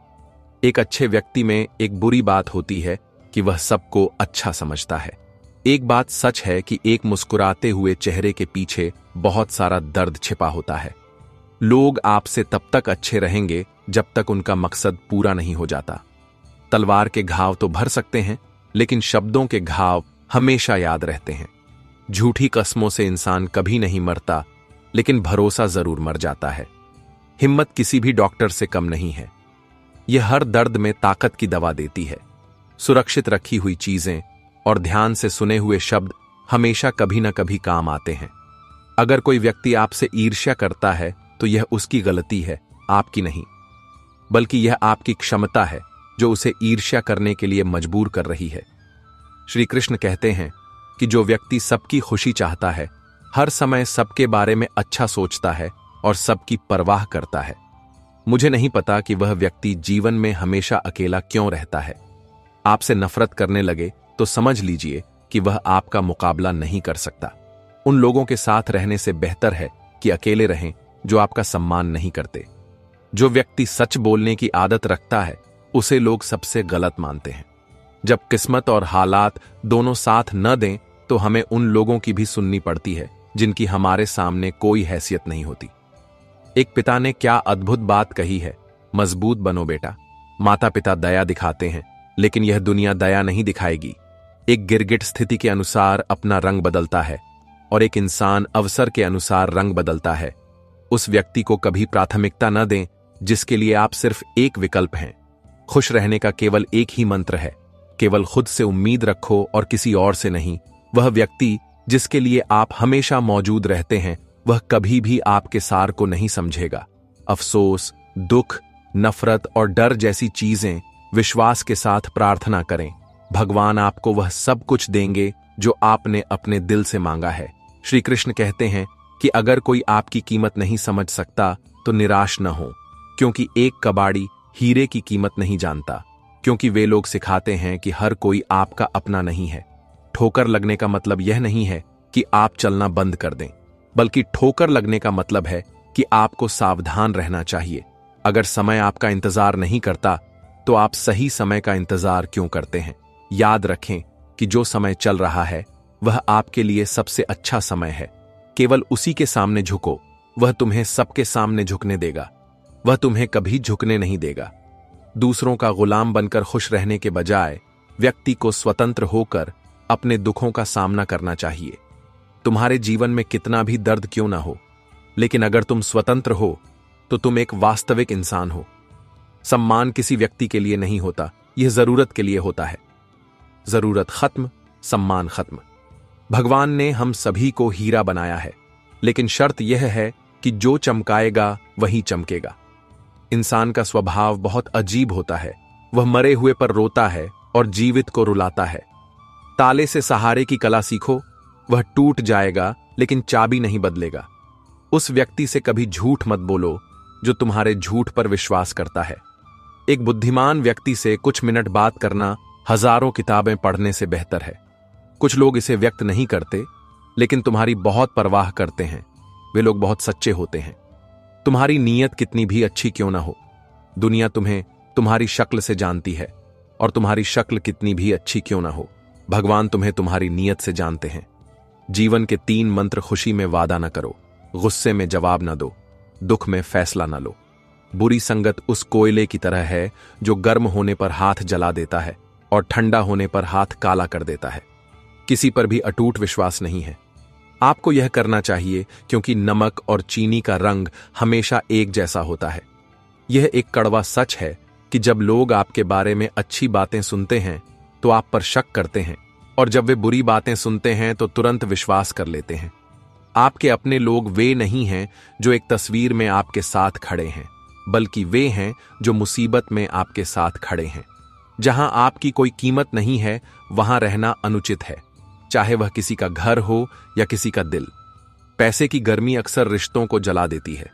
एक अच्छे व्यक्ति में एक बुरी बात होती है कि वह सबको अच्छा समझता है। एक बात सच है कि एक मुस्कुराते हुए चेहरे के पीछे बहुत सारा दर्द छिपा होता है। लोग आपसे तब तक अच्छे रहेंगे जब तक उनका मकसद पूरा नहीं हो जाता। तलवार के घाव तो भर सकते हैं, लेकिन शब्दों के घाव हमेशा याद रहते हैं। झूठी कस्मों से इंसान कभी नहीं मरता, लेकिन भरोसा जरूर मर जाता है। हिम्मत किसी भी डॉक्टर से कम नहीं है। यह हर दर्द में ताकत की दवा देती है। सुरक्षित रखी हुई चीजें और ध्यान से सुने हुए शब्द हमेशा कभी न कभी काम आते हैं। अगर कोई व्यक्ति आपसे ईर्ष्या करता है तो यह उसकी गलती है, आपकी नहीं, बल्कि यह आपकी क्षमता है जो उसे ईर्ष्या करने के लिए मजबूर कर रही है। श्री कृष्ण कहते हैं कि जो व्यक्ति सबकी खुशी चाहता है, हर समय सबके बारे में अच्छा सोचता है और सबकी परवाह करता है, मुझे नहीं पता कि वह व्यक्ति जीवन में हमेशा अकेला क्यों रहता है। आपसे नफरत करने लगे तो समझ लीजिए कि वह आपका मुकाबला नहीं कर सकता। उन लोगों के साथ रहने से बेहतर है कि अकेले रहें जो आपका सम्मान नहीं करते। जो व्यक्ति सच बोलने की आदत रखता है उसे लोग सबसे गलत मानते हैं। जब किस्मत और हालात दोनों साथ न दें तो हमें उन लोगों की भी सुननी पड़ती है जिनकी हमारे सामने कोई हैसियत नहीं होती। एक पिता ने क्या अद्भुत बात कही है, मजबूत बनो बेटा। माता पिता दया दिखाते हैं, लेकिन यह दुनिया दया नहीं दिखाएगी। एक गिरगिट स्थिति के अनुसार अपना रंग बदलता है और एक इंसान अवसर के अनुसार रंग बदलता है। उस व्यक्ति को कभी प्राथमिकता न दें जिसके लिए आप सिर्फ एक विकल्प हैं। खुश रहने का केवल एक ही मंत्र है, केवल खुद से उम्मीद रखो और किसी और से नहीं। वह व्यक्ति जिसके लिए आप हमेशा मौजूद रहते हैं, वह कभी भी आपके सार को नहीं समझेगा। अफसोस, दुख, नफरत और डर जैसी चीजें विश्वास के साथ प्रार्थना करें। भगवान आपको वह सब कुछ देंगे जो आपने अपने दिल से मांगा है। श्री कृष्ण कहते हैं कि अगर कोई आपकी कीमत नहीं समझ सकता तो निराश न हो, क्योंकि एक कबाड़ी हीरे की कीमत नहीं जानता। क्योंकि वे लोग सिखाते हैं कि हर कोई आपका अपना नहीं है। ठोकर लगने का मतलब यह नहीं है कि आप चलना बंद कर दें, बल्कि ठोकर लगने का मतलब है कि आपको सावधान रहना चाहिए। अगर समय आपका इंतजार नहीं करता तो आप सही समय का इंतजार क्यों करते हैं? याद रखें कि जो समय चल रहा है वह आपके लिए सबसे अच्छा समय है। केवल उसी के सामने झुको, वह तुम्हें सबके सामने झुकने देगा। वह तुम्हें कभी झुकने नहीं देगा। दूसरों का गुलाम बनकर खुश रहने के बजाय व्यक्ति को स्वतंत्र होकर अपने दुखों का सामना करना चाहिए। तुम्हारे जीवन में कितना भी दर्द क्यों ना हो, लेकिन अगर तुम स्वतंत्र हो तो तुम एक वास्तविक इंसान हो। सम्मान किसी व्यक्ति के लिए नहीं होता, यह जरूरत के लिए होता है। जरूरत खत्म, सम्मान खत्म। भगवान ने हम सभी को हीरा बनाया है, लेकिन शर्त यह है कि जो चमकाएगा वही चमकेगा। इंसान का स्वभाव बहुत अजीब होता है। वह मरे हुए पर रोता है और जीवित को रुलाता है। ताले से सहारे की कला सीखो, वह टूट जाएगा लेकिन चाबी नहीं बदलेगा। उस व्यक्ति से कभी झूठ मत बोलो जो तुम्हारे झूठ पर विश्वास करता है। एक बुद्धिमान व्यक्ति से कुछ मिनट बात करना हजारों किताबें पढ़ने से बेहतर है। कुछ लोग इसे व्यक्त नहीं करते, लेकिन तुम्हारी बहुत परवाह करते हैं। वे लोग बहुत सच्चे होते हैं। तुम्हारी नीयत कितनी भी अच्छी क्यों ना हो, दुनिया तुम्हें तुम्हारी शक्ल से जानती है, और तुम्हारी शक्ल कितनी भी अच्छी क्यों ना हो, भगवान तुम्हें तुम्हारी नीयत से जानते हैं। जीवन के 3 मंत्र: खुशी में वादा न करो, गुस्से में जवाब न दो, दुख में फैसला न लो। बुरी संगत उस कोयले की तरह है जो गर्म होने पर हाथ जला देता है और ठंडा होने पर हाथ काला कर देता है। किसी पर भी अटूट विश्वास नहीं है। आपको यह करना चाहिए क्योंकि नमक और चीनी का रंग हमेशा एक जैसा होता है। यह एक कड़वा सच है कि जब लोग आपके बारे में अच्छी बातें सुनते हैं तो आप पर शक करते हैं, और जब वे बुरी बातें सुनते हैं तो तुरंत विश्वास कर लेते हैं। आपके अपने लोग वे नहीं हैं जो एक तस्वीर में आपके साथ खड़े हैं, बल्कि वे हैं जो मुसीबत में आपके साथ खड़े हैं। जहां आपकी कोई कीमत नहीं है वहां रहना अनुचित है, चाहे वह किसी का घर हो या किसी का दिल। पैसे की गर्मी अक्सर रिश्तों को जला देती है।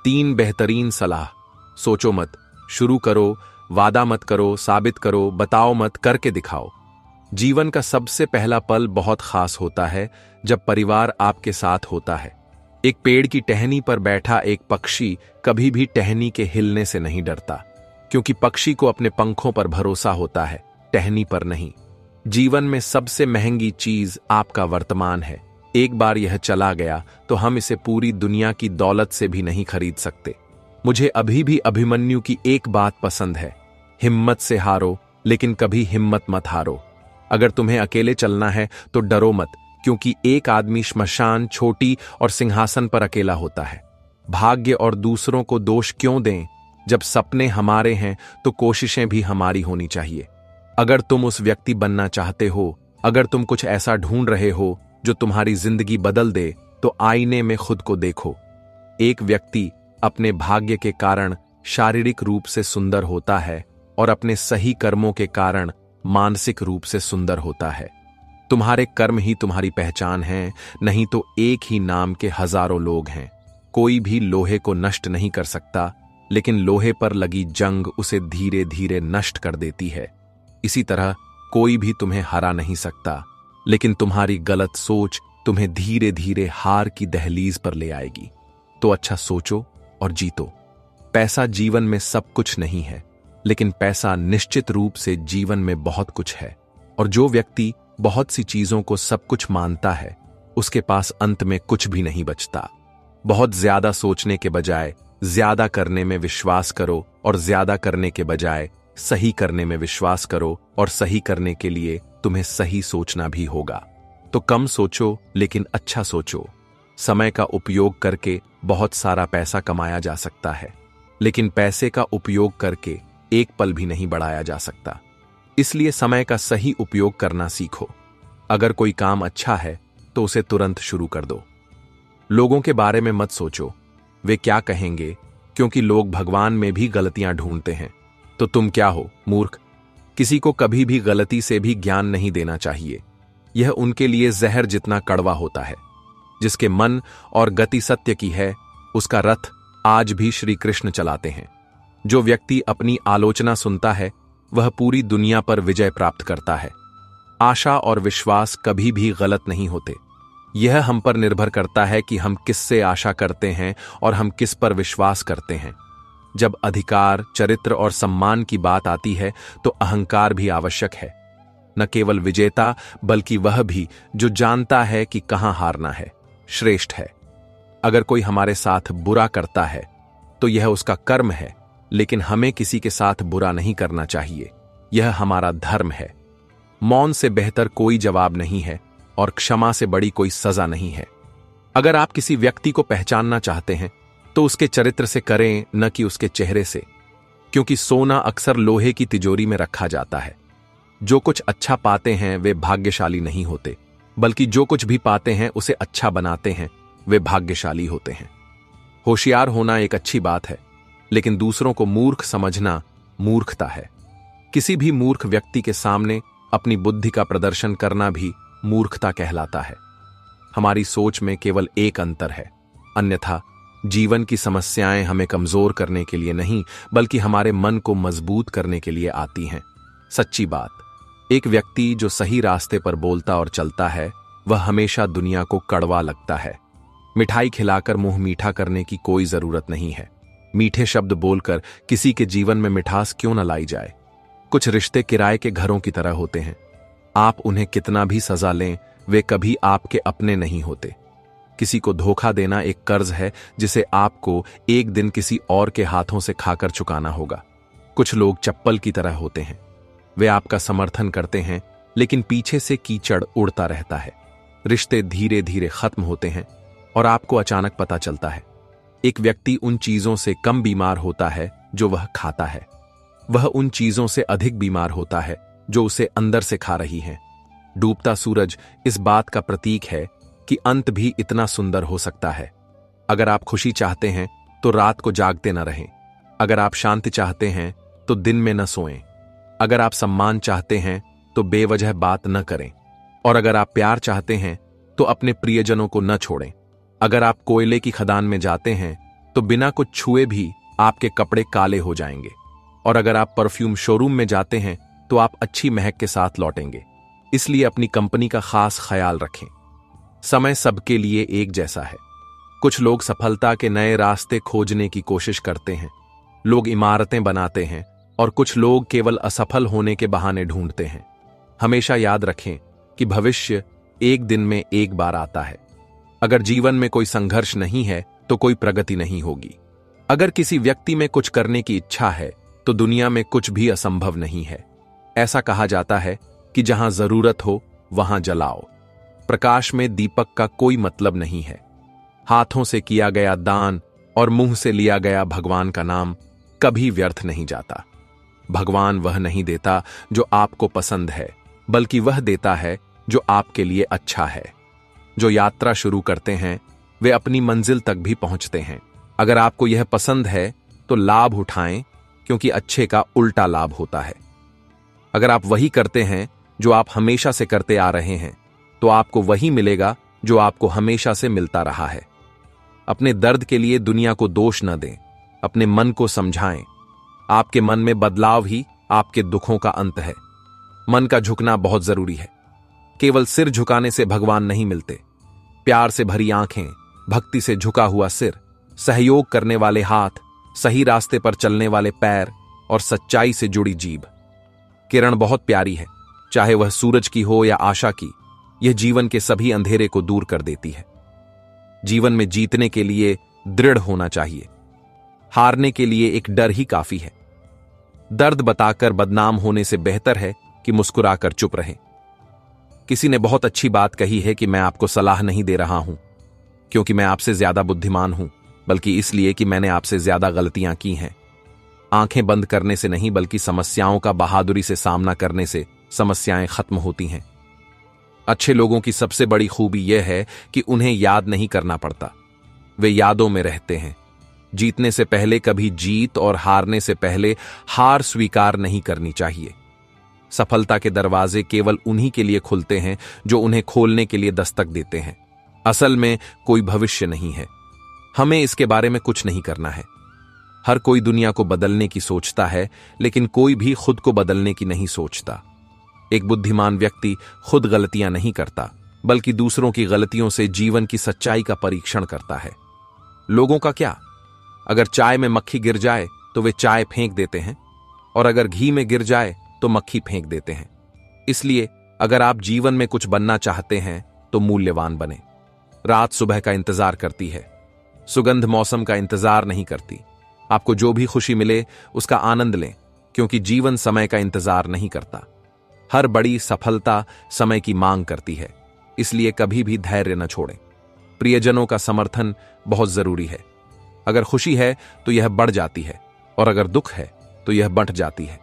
3 बेहतरीन सलाह: सोचो मत, शुरू करो, वादा मत करो, साबित करो, बताओ मत, करके दिखाओ। जीवन का सबसे पहला पल बहुत खास होता है जब परिवार आपके साथ होता है। एक पेड़ की टहनी पर बैठा एक पक्षी कभी भी टहनी के हिलने से नहीं डरता, क्योंकि पक्षी को अपने पंखों पर भरोसा होता है, टहनी पर नहीं। जीवन में सबसे महंगी चीज आपका वर्तमान है। एक बार यह चला गया तो हम इसे पूरी दुनिया की दौलत से भी नहीं खरीद सकते। मुझे अभी भी अभिमन्यु की एक बात पसंद है: हिम्मत से हारो, लेकिन कभी हिम्मत मत हारो। अगर तुम्हें अकेले चलना है तो डरो मत, क्योंकि एक आदमी श्मशान, छोटी और सिंहासन पर अकेला होता है। भाग्य और दूसरों को दोष क्यों दें? जब सपने हमारे हैं तो कोशिशें भी हमारी होनी चाहिए। अगर तुम उस व्यक्ति बनना चाहते हो, अगर तुम कुछ ऐसा ढूंढ रहे हो जो तुम्हारी जिंदगी बदल दे, तो आईने में खुद को देखो। एक व्यक्ति अपने भाग्य के कारण शारीरिक रूप से सुंदर होता है और अपने सही कर्मों के कारण मानसिक रूप से सुंदर होता है। तुम्हारे कर्म ही तुम्हारी पहचान है, नहीं तो एक ही नाम के हजारों लोग हैं। कोई भी लोहे को नष्ट नहीं कर सकता, लेकिन लोहे पर लगी जंग उसे धीरे धीरे नष्ट कर देती है। इसी तरह कोई भी तुम्हें हरा नहीं सकता, लेकिन तुम्हारी गलत सोच तुम्हें धीरे धीरे हार की दहलीज पर ले आएगी। तो अच्छा सोचो और जीतो। पैसा जीवन में सब कुछ नहीं है, लेकिन पैसा निश्चित रूप से जीवन में बहुत कुछ है। और जो व्यक्ति बहुत सी चीजों को सब कुछ मानता है, उसके पास अंत में कुछ भी नहीं बचता। बहुत ज्यादा सोचने के बजाय ज्यादा करने में विश्वास करो, और ज्यादा करने के बजाय सही करने में विश्वास करो, और सही करने के लिए तुम्हें सही सोचना भी होगा। तो कम सोचो, लेकिन अच्छा सोचो। समय का उपयोग करके बहुत सारा पैसा कमाया जा सकता है, लेकिन पैसे का उपयोग करके एक पल भी नहीं बढ़ाया जा सकता। इसलिए समय का सही उपयोग करना सीखो। अगर कोई काम अच्छा है तो उसे तुरंत शुरू कर दो। लोगों के बारे में मत सोचो वे क्या कहेंगे, क्योंकि लोग भगवान में भी गलतियां ढूंढते हैं। तो तुम क्या हो, मूर्ख? किसी को कभी भी गलती से भी ज्ञान नहीं देना चाहिए। यह उनके लिए जहर जितना कड़वा होता है। जिसके मन और गति सत्य की है, उसका रथ आज भी श्री कृष्ण चलाते हैं। जो व्यक्ति अपनी आलोचना सुनता है, वह पूरी दुनिया पर विजय प्राप्त करता है। आशा और विश्वास कभी भी गलत नहीं होते। यह हम पर निर्भर करता है कि हम किससे आशा करते हैं और हम किस पर विश्वास करते हैं। जब अधिकार, चरित्र और सम्मान की बात आती है, तो अहंकार भी आवश्यक है। न केवल विजेता, बल्कि वह भी जो जानता है कि कहां हारना है, श्रेष्ठ है। अगर कोई हमारे साथ बुरा करता है, तो यह उसका कर्म है, लेकिन हमें किसी के साथ बुरा नहीं करना चाहिए। यह हमारा धर्म है। मौन से बेहतर कोई जवाब नहीं है, और क्षमा से बड़ी कोई सजा नहीं है। अगर आप किसी व्यक्ति को पहचानना चाहते हैं, तो उसके चरित्र से करें, न कि उसके चेहरे से, क्योंकि सोना अक्सर लोहे की तिजोरी में रखा जाता है। जो कुछ अच्छा पाते हैं वे भाग्यशाली नहीं होते, बल्कि जो कुछ भी पाते हैं उसे अच्छा बनाते हैं, वे भाग्यशाली होते हैं। होशियार होना एक अच्छी बात है, लेकिन दूसरों को मूर्ख समझना मूर्खता है। किसी भी मूर्ख व्यक्ति के सामने अपनी बुद्धि का प्रदर्शन करना भी मूर्खता कहलाता है। हमारी सोच में केवल एक अंतर है, अन्यथा जीवन की समस्याएं हमें कमजोर करने के लिए नहीं, बल्कि हमारे मन को मजबूत करने के लिए आती हैं। सच्ची बात, एक व्यक्ति जो सही रास्ते पर बोलता और चलता है, वह हमेशा दुनिया को कड़वा लगता है। मिठाई खिलाकर मुंह मीठा करने की कोई जरूरत नहीं है। मीठे शब्द बोलकर किसी के जीवन में मिठास क्यों न लाई जाए। कुछ रिश्ते किराए के घरों की तरह होते हैं। आप उन्हें कितना भी सजा लें, वे कभी आपके अपने नहीं होते। किसी को धोखा देना एक कर्ज है, जिसे आपको एक दिन किसी और के हाथों से खाकर चुकाना होगा। कुछ लोग चप्पल की तरह होते हैं। वे आपका समर्थन करते हैं, लेकिन पीछे से कीचड़ उड़ता रहता है। रिश्ते धीरे धीरे खत्म होते हैं और आपको अचानक पता चलता है। एक व्यक्ति उन चीजों से कम बीमार होता है जो वह खाता है। वह उन चीजों से अधिक बीमार होता है जो उसे अंदर से खा रही हैं। डूबता सूरज इस बात का प्रतीक है कि अंत भी इतना सुंदर हो सकता है। अगर आप खुशी चाहते हैं तो रात को जागते न रहें। अगर आप शांति चाहते हैं तो दिन में न सोएं। अगर आप सम्मान चाहते हैं तो बेवजह बात न करें। और अगर आप प्यार चाहते हैं तो अपने प्रियजनों को न छोड़ें। अगर आप कोयले की खदान में जाते हैं तो बिना कुछ छुए भी आपके कपड़े काले हो जाएंगे। और अगर आप परफ्यूम शोरूम में जाते हैं तो आप अच्छी महक के साथ लौटेंगे। इसलिए अपनी कंपनी का खास ख्याल रखें। समय सबके लिए एक जैसा है। कुछ लोग सफलता के नए रास्ते खोजने की कोशिश करते हैं। लोग इमारतें बनाते हैं और कुछ लोग केवल असफल होने के बहाने ढूंढते हैं। हमेशा याद रखें कि भविष्य एक दिन में एक बार आता है। अगर जीवन में कोई संघर्ष नहीं है तो कोई प्रगति नहीं होगी। अगर किसी व्यक्ति में कुछ करने की इच्छा है तो दुनिया में कुछ भी असंभव नहीं है। ऐसा कहा जाता है कि जहां जरूरत हो वहां जलाओ। प्रकाश में दीपक का कोई मतलब नहीं है। हाथों से किया गया दान और मुंह से लिया गया भगवान का नाम कभी व्यर्थ नहीं जाता। भगवान वह नहीं देता जो आपको पसंद है, बल्कि वह देता है जो आपके लिए अच्छा है। जो यात्रा शुरू करते हैं वे अपनी मंजिल तक भी पहुंचते हैं। अगर आपको यह पसंद है तो लाभ उठाएं, क्योंकि अच्छे का उल्टा लाभ होता है। अगर आप वही करते हैं जो आप हमेशा से करते आ रहे हैं, तो आपको वही मिलेगा जो आपको हमेशा से मिलता रहा है। अपने दर्द के लिए दुनिया को दोष न दें, अपने मन को समझाएं। आपके मन में बदलाव ही आपके दुखों का अंत है। मन का झुकना बहुत जरूरी है। केवल सिर झुकाने से भगवान नहीं मिलते। प्यार से भरी आंखें, भक्ति से झुका हुआ सिर, सहयोग करने वाले हाथ, सही रास्ते पर चलने वाले पैर और सच्चाई से जुड़ी जीभ। किरण बहुत प्यारी है, चाहे वह सूरज की हो या आशा की। यह जीवन के सभी अंधेरे को दूर कर देती है। जीवन में जीतने के लिए दृढ़ होना चाहिए, हारने के लिए एक डर ही काफी है। दर्द बताकर बदनाम होने से बेहतर है कि मुस्कुराकर चुप रहें। किसी ने बहुत अच्छी बात कही है कि मैं आपको सलाह नहीं दे रहा हूं क्योंकि मैं आपसे ज्यादा बुद्धिमान हूं, बल्कि इसलिए कि मैंने आपसे ज्यादा गलतियां की हैं। आंखें बंद करने से नहीं, बल्कि समस्याओं का बहादुरी से सामना करने से समस्याएं खत्म होती हैं। अच्छे लोगों की सबसे बड़ी खूबी यह है कि उन्हें याद नहीं करना पड़ता, वे यादों में रहते हैं। जीतने से पहले कभी जीत और हारने से पहले हार स्वीकार नहीं करनी चाहिए। सफलता के दरवाजे केवल उन्हीं के लिए खुलते हैं जो उन्हें खोलने के लिए दस्तक देते हैं। असल में कोई भविष्य नहीं है, हमें इसके बारे में कुछ नहीं करना है। हर कोई दुनिया को बदलने की सोचता है, लेकिन कोई भी खुद को बदलने की नहीं सोचता। एक बुद्धिमान व्यक्ति खुद गलतियां नहीं करता, बल्कि दूसरों की गलतियों से जीवन की सच्चाई का परीक्षण करता है। लोगों का क्या? अगर चाय में मक्खी गिर जाए तो वे चाय फेंक देते हैं, और अगर घी में गिर जाए तो मक्खी फेंक देते हैं। इसलिए अगर आप जीवन में कुछ बनना चाहते हैं तो मूल्यवान बने। रात सुबह का इंतजार करती है, सुगंध मौसम का इंतजार नहीं करती। आपको जो भी खुशी मिले उसका आनंद लें, क्योंकि जीवन समय का इंतजार नहीं करता। हर बड़ी सफलता समय की मांग करती है, इसलिए कभी भी धैर्य न छोड़ें। प्रियजनों का समर्थन बहुत जरूरी है। अगर खुशी है तो यह बढ़ जाती है, और अगर दुख है तो यह बंट जाती है।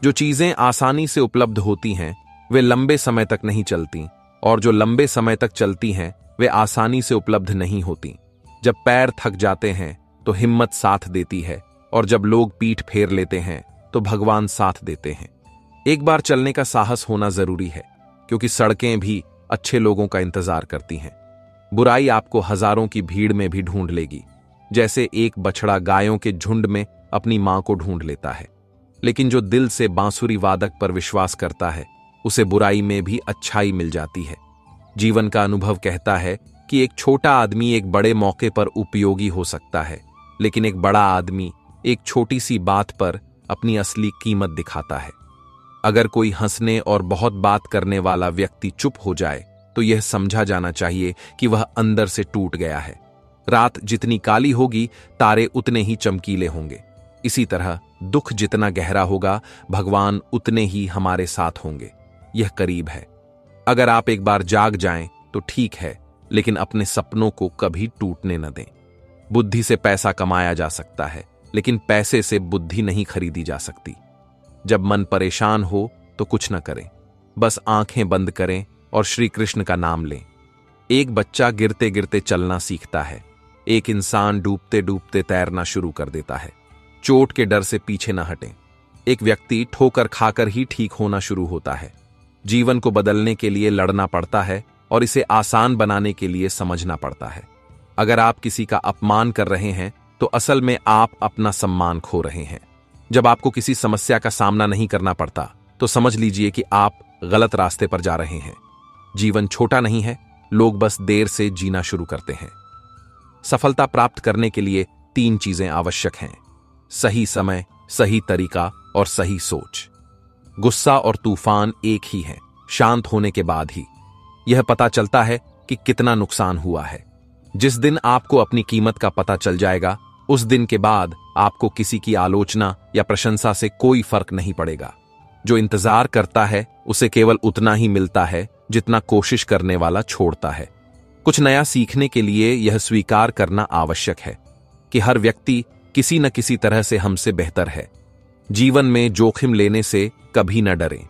जो चीजें आसानी से उपलब्ध होती हैं वे लंबे समय तक नहीं चलती, और जो लंबे समय तक चलती हैं वे आसानी से उपलब्ध नहीं होती। जब पैर थक जाते हैं तो हिम्मत साथ देती है, और जब लोग पीठ फेर लेते हैं तो भगवान साथ देते हैं। एक बार चलने का साहस होना जरूरी है, क्योंकि सड़कें भी अच्छे लोगों का इंतजार करती हैं। बुराई आपको हजारों की भीड़ में भी ढूंढ लेगी, जैसे एक बछड़ा गायों के झुंड में अपनी मां को ढूंढ लेता है। लेकिन जो दिल से बांसुरी वादक पर विश्वास करता है, उसे बुराई में भी अच्छाई मिल जाती है। जीवन का अनुभव कहता है कि एक छोटा आदमी एक बड़े मौके पर उपयोगी हो सकता है, लेकिन एक बड़ा आदमी एक छोटी सी बात पर अपनी असली कीमत दिखाता है। अगर कोई हंसने और बहुत बात करने वाला व्यक्ति चुप हो जाए तो यह समझा जाना चाहिए कि वह अंदर से टूट गया है। रात जितनी काली होगी, तारे उतने ही चमकीले होंगे। इसी तरह दुख जितना गहरा होगा, भगवान उतने ही हमारे साथ होंगे। यह करीब है। अगर आप एक बार जाग जाएं तो ठीक है, लेकिन अपने सपनों को कभी टूटने न दें। बुद्धि से पैसा कमाया जा सकता है, लेकिन पैसे से बुद्धि नहीं खरीदी जा सकती। जब मन परेशान हो तो कुछ न करें, बस आंखें बंद करें और श्री कृष्ण का नाम लें। एक बच्चा गिरते गिरते चलना सीखता है, एक इंसान डूबते डूबते तैरना शुरू कर देता है। चोट के डर से पीछे न हटें। एक व्यक्ति ठोकर खाकर ही ठीक होना शुरू होता है। जीवन को बदलने के लिए लड़ना पड़ता है, और इसे आसान बनाने के लिए समझना पड़ता है। अगर आप किसी का अपमान कर रहे हैं तो असल में आप अपना सम्मान खो रहे हैं। जब आपको किसी समस्या का सामना नहीं करना पड़ता तो समझ लीजिए कि आप गलत रास्ते पर जा रहे हैं। जीवन छोटा नहीं है, लोग बस देर से जीना शुरू करते हैं। सफलता प्राप्त करने के लिए 3 चीजें आवश्यक हैं: सही समय, सही तरीका और सही सोच। गुस्सा और तूफान एक ही हैं, शांत होने के बाद ही यह पता चलता है कि कितना नुकसान हुआ है। जिस दिन आपको अपनी कीमत का पता चल जाएगा, उस दिन के बाद आपको किसी की आलोचना या प्रशंसा से कोई फर्क नहीं पड़ेगा। जो इंतजार करता है उसे केवल उतना ही मिलता है जितना कोशिश करने वाला छोड़ता है। कुछ नया सीखने के लिए यह स्वीकार करना आवश्यक है कि हर व्यक्ति किसी न किसी तरह से हमसे बेहतर है। जीवन में जोखिम लेने से कभी न डरें।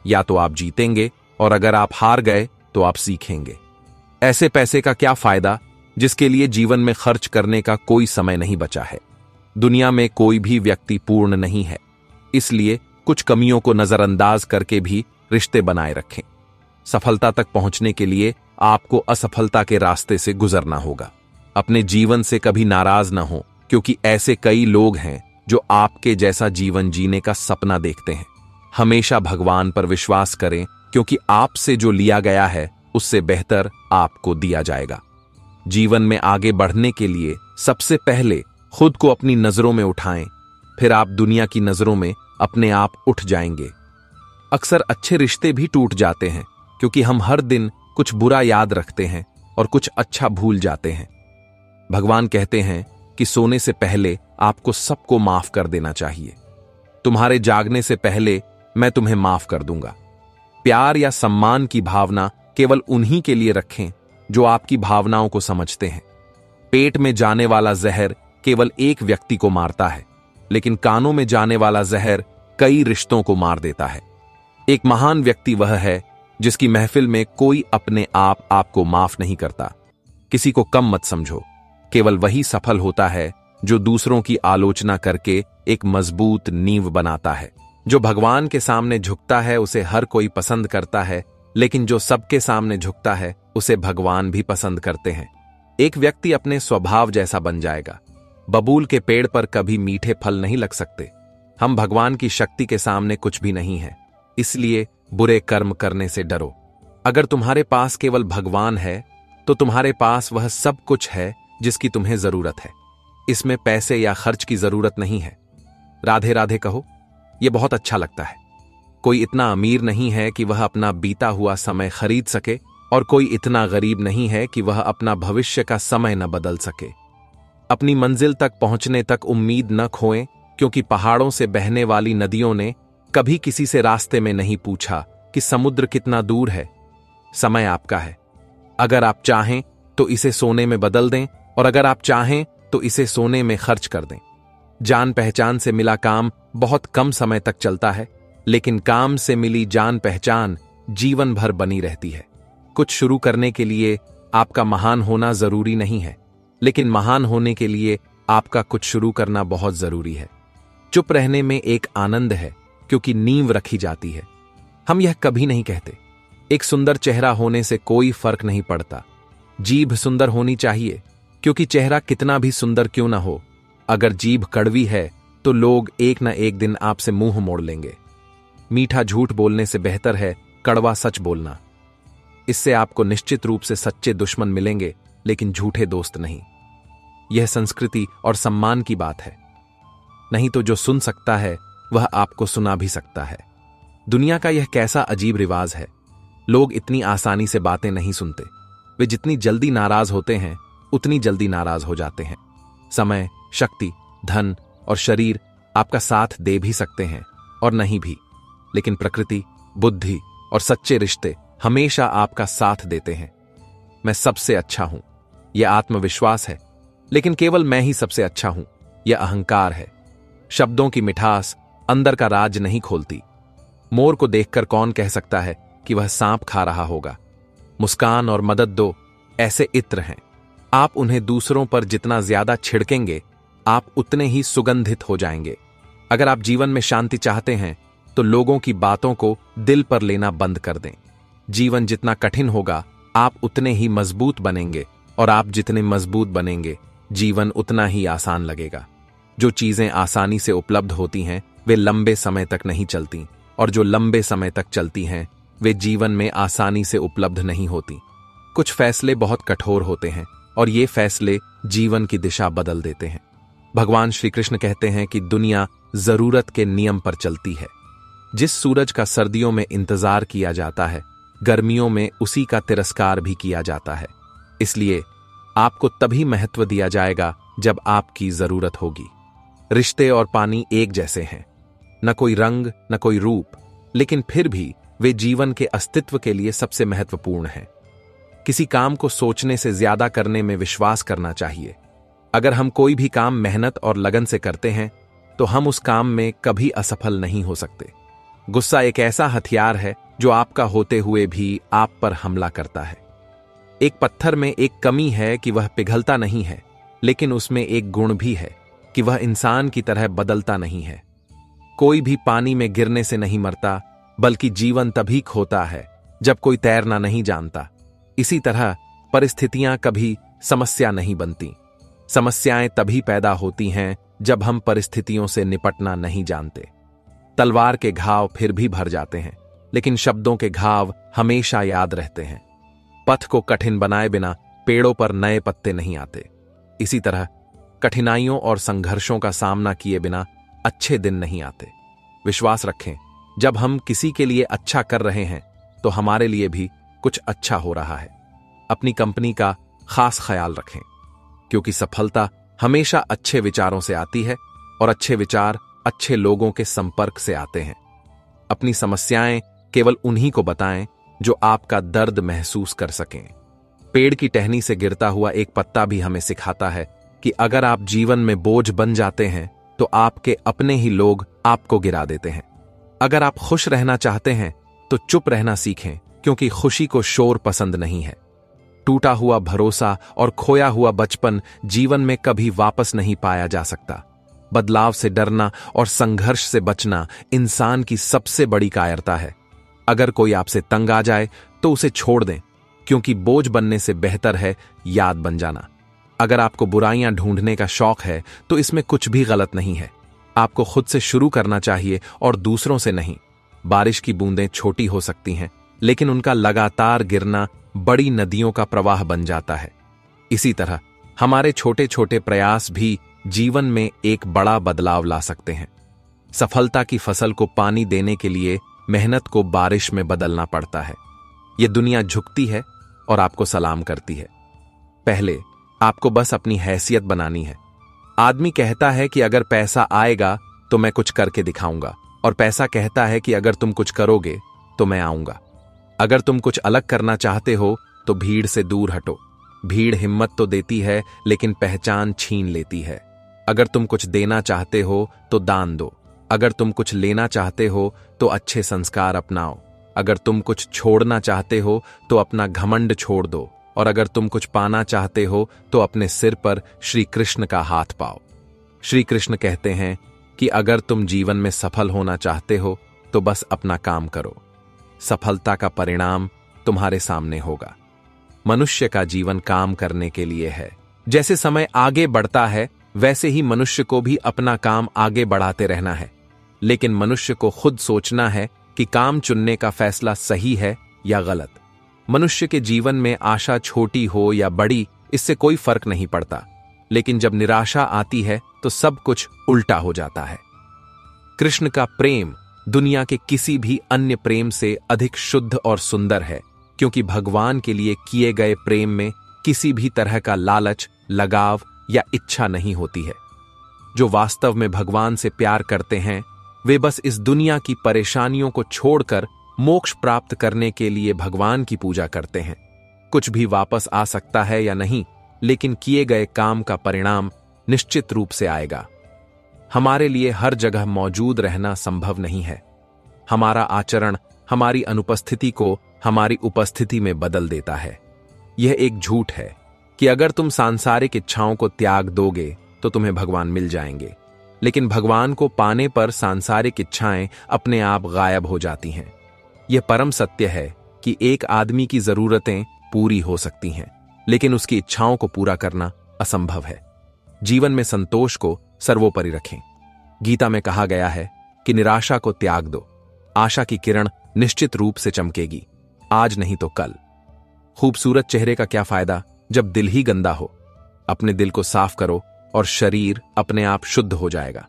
या तो आप जीतेंगे, और अगर आप हार गए तो आप सीखेंगे। ऐसे पैसे का क्या फायदा जिसके लिए जीवन में खर्च करने का कोई समय नहीं बचा है। दुनिया में कोई भी व्यक्ति पूर्ण नहीं है, इसलिए कुछ कमियों को नजरअंदाज करके भी रिश्ते बनाए रखें। सफलता तक पहुंचने के लिए आपको असफलता के रास्ते से गुजरना होगा। अपने जीवन से कभी नाराज ना हो, क्योंकि ऐसे कई लोग हैं जो आपके जैसा जीवन जीने का सपना देखते हैं। हमेशा भगवान पर विश्वास करें, क्योंकि आपसे जो लिया गया है उससे बेहतर आपको दिया जाएगा। जीवन में आगे बढ़ने के लिए सबसे पहले खुद को अपनी नजरों में उठाएं, फिर आप दुनिया की नजरों में अपने आप उठ जाएंगे। अक्सर अच्छे रिश्ते भी टूट जाते हैं, क्योंकि हम हर दिन कुछ बुरा याद रखते हैं और कुछ अच्छा भूल जाते हैं। भगवान कहते हैं कि सोने से पहले आपको सबको माफ कर देना चाहिए। तुम्हारे जागने से पहले मैं तुम्हें माफ कर दूंगा। प्यार या सम्मान की भावना केवल उन्हीं के लिए रखें जो आपकी भावनाओं को समझते हैं। पेट में जाने वाला जहर केवल एक व्यक्ति को मारता है, लेकिन कानों में जाने वाला जहर कई रिश्तों को मार देता है। एक महान व्यक्ति वह है जिसकी महफिल में कोई अपने आप आपको माफ नहीं करता। किसी को कम मत समझो। केवल वही सफल होता है जो दूसरों की आलोचना करके एक मजबूत नींव बनाता है। जो भगवान के सामने झुकता है उसे हर कोई पसंद करता है, लेकिन जो सबके सामने झुकता है उसे भगवान भी पसंद करते हैं। एक व्यक्ति अपने स्वभाव जैसा बन जाएगा। बबूल के पेड़ पर कभी मीठे फल नहीं लग सकते। हम भगवान की शक्ति के सामने कुछ भी नहीं है, इसलिए बुरे कर्म करने से डरो। अगर तुम्हारे पास केवल भगवान है तो तुम्हारे पास वह सब कुछ है जिसकी तुम्हें जरूरत है। इसमें पैसे या खर्च की जरूरत नहीं है। राधे राधे कहो, यह बहुत अच्छा लगता है। कोई इतना अमीर नहीं है कि वह अपना बीता हुआ समय खरीद सके, और कोई इतना गरीब नहीं है कि वह अपना भविष्य का समय न बदल सके। अपनी मंजिल तक पहुंचने तक उम्मीद न खोएं, क्योंकि पहाड़ों से बहने वाली नदियों ने कभी किसी से रास्ते में नहीं पूछा कि समुद्र कितना दूर है। समय आपका है। अगर आप चाहें तो इसे सोने में बदल दें, और अगर आप चाहें तो इसे सोने में खर्च कर दें। जान पहचान से मिला काम बहुत कम समय तक चलता है, लेकिन काम से मिली जान पहचान जीवन भर बनी रहती है। कुछ शुरू करने के लिए आपका महान होना जरूरी नहीं है, लेकिन महान होने के लिए आपका कुछ शुरू करना बहुत जरूरी है। चुप रहने में एक आनंद है, क्योंकि नींव रखी जाती है। हम यह कभी नहीं कहते। एक सुंदर चेहरा होने से कोई फर्क नहीं पड़ता। जीभ सुंदर होनी चाहिए, क्योंकि चेहरा कितना भी सुंदर क्यों ना हो, अगर जीभ कड़वी है तो लोग एक न एक दिन आपसे मुंह मोड़ लेंगे। मीठा झूठ बोलने से बेहतर है कड़वा सच बोलना। इससे आपको निश्चित रूप से सच्चे दुश्मन मिलेंगे, लेकिन झूठे दोस्त नहीं। यह संस्कृति और सम्मान की बात है। नहीं तो जो सुन सकता है वह आपको सुना भी सकता है। दुनिया का यह कैसा अजीब रिवाज है। लोग इतनी आसानी से बातें नहीं सुनते। वे जितनी जल्दी नाराज होते हैं उतनी जल्दी नाराज हो जाते हैं। समय, शक्ति, धन और शरीर आपका साथ दे भी सकते हैं और नहीं भी, लेकिन प्रकृति, बुद्धि और सच्चे रिश्ते हमेशा आपका साथ देते हैं। मैं सबसे अच्छा हूं, यह आत्मविश्वास है, लेकिन केवल मैं ही सबसे अच्छा हूं, यह अहंकार है। शब्दों की मिठास अंदर का राज नहीं खोलती। मोर को देखकर कौन कह सकता है कि वह सांप खा रहा होगा। मुस्कान और मदद दो ऐसे इत्र हैं। आप उन्हें दूसरों पर जितना ज्यादा छिड़केंगे आप उतने ही सुगंधित हो जाएंगे। अगर आप जीवन में शांति चाहते हैं तो लोगों की बातों को दिल पर लेना बंद कर दें। जीवन जितना कठिन होगा आप उतने ही मजबूत बनेंगे, और आप जितने मजबूत बनेंगे जीवन उतना ही आसान लगेगा। जो चीजें आसानी से उपलब्ध होती हैं वे लंबे समय तक नहीं चलती, और जो लंबे समय तक चलती हैं वे जीवन में आसानी से उपलब्ध नहीं होती। कुछ फैसले बहुत कठोर होते हैं, और ये फैसले जीवन की दिशा बदल देते हैं। भगवान श्री कृष्ण कहते हैं कि दुनिया जरूरत के नियम पर चलती है। जिस सूरज का सर्दियों में इंतजार किया जाता है, गर्मियों में उसी का तिरस्कार भी किया जाता है। इसलिए आपको तभी महत्व दिया जाएगा जब आपकी जरूरत होगी। रिश्ते और पानी एक जैसे हैं, न कोई रंग न कोई रूप, लेकिन फिर भी वे जीवन के अस्तित्व के लिए सबसे महत्वपूर्ण हैं। किसी काम को सोचने से ज्यादा करने में विश्वास करना चाहिए। अगर हम कोई भी काम मेहनत और लगन से करते हैं तो हम उस काम में कभी असफल नहीं हो सकते। गुस्सा एक ऐसा हथियार है जो आपका होते हुए भी आप पर हमला करता है। एक पत्थर में एक कमी है कि वह पिघलता नहीं है, लेकिन उसमें एक गुण भी है कि वह इंसान की तरह बदलता नहीं है। कोई भी पानी में गिरने से नहीं मरता, बल्कि जीवन तभी खोता है जब कोई तैरना नहीं जानता। इसी तरह परिस्थितियां कभी समस्या नहीं बनती। समस्याएं तभी पैदा होती हैं जब हम परिस्थितियों से निपटना नहीं जानते। तलवार के घाव फिर भी भर जाते हैं, लेकिन शब्दों के घाव हमेशा याद रहते हैं। पथ को कठिन बनाए बिना पेड़ों पर नए पत्ते नहीं आते। इसी तरह कठिनाइयों और संघर्षों का सामना किए बिना अच्छे दिन नहीं आते। विश्वास रखें, जब हम किसी के लिए अच्छा कर रहे हैं तो हमारे लिए भी कुछ अच्छा हो रहा है। अपनी कंपनी का खास ख्याल रखें, क्योंकि सफलता हमेशा अच्छे विचारों से आती है और अच्छे विचार अच्छे लोगों के संपर्क से आते हैं। अपनी समस्याएं केवल उन्हीं को बताएं जो आपका दर्द महसूस कर सकें। पेड़ की टहनी से गिरता हुआ एक पत्ता भी हमें सिखाता है कि अगर आप जीवन में बोझ बन जाते हैं तो आपके अपने ही लोग आपको गिरा देते हैं। अगर आप खुश रहना चाहते हैं तो चुप रहना सीखें, क्योंकि खुशी को शोर पसंद नहीं है। टूटा हुआ भरोसा और खोया हुआ बचपन जीवन में कभी वापस नहीं पाया जा सकता। बदलाव से डरना और संघर्ष से बचना इंसान की सबसे बड़ी कायरता है। अगर कोई आपसे तंग आ जाए तो उसे छोड़ दें, क्योंकि बोझ बनने से बेहतर है याद बन जाना। अगर आपको बुराइयां ढूंढने का शौक है तो इसमें कुछ भी गलत नहीं है। आपको खुद से शुरू करना चाहिए और दूसरों से नहीं। बारिश की बूंदें छोटी हो सकती हैं, लेकिन उनका लगातार गिरना बड़ी नदियों का प्रवाह बन जाता है। इसी तरह हमारे छोटे छोटे प्रयास भी जीवन में एक बड़ा बदलाव ला सकते हैं। सफलता की फसल को पानी देने के लिए मेहनत को बारिश में बदलना पड़ता है। यह दुनिया झुकती है और आपको सलाम करती है। पहले आपको बस अपनी हैसियत बनानी है। आदमी कहता है कि अगर पैसा आएगा तो मैं कुछ करके दिखाऊंगा, और पैसा कहता है कि अगर तुम कुछ करोगे तो मैं आऊंगा। अगर तुम कुछ अलग करना चाहते हो तो भीड़ से दूर हटो। भीड़ हिम्मत तो देती है, लेकिन पहचान छीन लेती है। अगर तुम कुछ देना चाहते हो तो दान दो। अगर तुम कुछ लेना चाहते हो तो अच्छे संस्कार अपनाओ। अगर तुम कुछ छोड़ना चाहते हो तो अपना घमंड छोड़ दो, और अगर तुम कुछ पाना चाहते हो तो अपने सिर पर श्री कृष्ण का हाथ पाओ। श्री कृष्ण कहते हैं कि अगर तुम जीवन में सफल होना चाहते हो तो बस अपना काम करो। सफलता का परिणाम तुम्हारे सामने होगा। मनुष्य का जीवन काम करने के लिए है। जैसे समय आगे बढ़ता है वैसे ही मनुष्य को भी अपना काम आगे बढ़ाते रहना है, लेकिन मनुष्य को खुद सोचना है कि काम चुनने का फैसला सही है या गलत। मनुष्य के जीवन में आशा छोटी हो या बड़ी, इससे कोई फर्क नहीं पड़ता, लेकिन जब निराशा आती है तो सब कुछ उल्टा हो जाता है। कृष्ण का प्रेम दुनिया के किसी भी अन्य प्रेम से अधिक शुद्ध और सुंदर है, क्योंकि भगवान के लिए किए गए प्रेम में किसी भी तरह का लालच, लगाव या इच्छा नहीं होती है। जो वास्तव में भगवान से प्यार करते हैं वे बस इस दुनिया की परेशानियों को छोड़कर मोक्ष प्राप्त करने के लिए भगवान की पूजा करते हैं। कुछ भी वापस आ सकता है या नहीं, लेकिन किए गए काम का परिणाम निश्चित रूप से आएगा। हमारे लिए हर जगह मौजूद रहना संभव नहीं है। हमारा आचरण हमारी अनुपस्थिति को हमारी उपस्थिति में बदल देता है। यह एक झूठ है कि अगर तुम सांसारिक इच्छाओं को त्याग दोगे तो तुम्हें भगवान मिल जाएंगे, लेकिन भगवान को पाने पर सांसारिक इच्छाएं अपने आप गायब हो जाती हैं। यह परम सत्य है कि एक आदमी की जरूरतें पूरी हो सकती हैं, लेकिन उसकी इच्छाओं को पूरा करना असंभव है। जीवन में संतोष को सर्वोपरि रखें। गीता में कहा गया है कि निराशा को त्याग दो, आशा की किरण निश्चित रूप से चमकेगी, आज नहीं तो कल। खूबसूरत चेहरे का क्या फायदा जब दिल ही गंदा हो। अपने दिल को साफ करो और शरीर अपने आप शुद्ध हो जाएगा।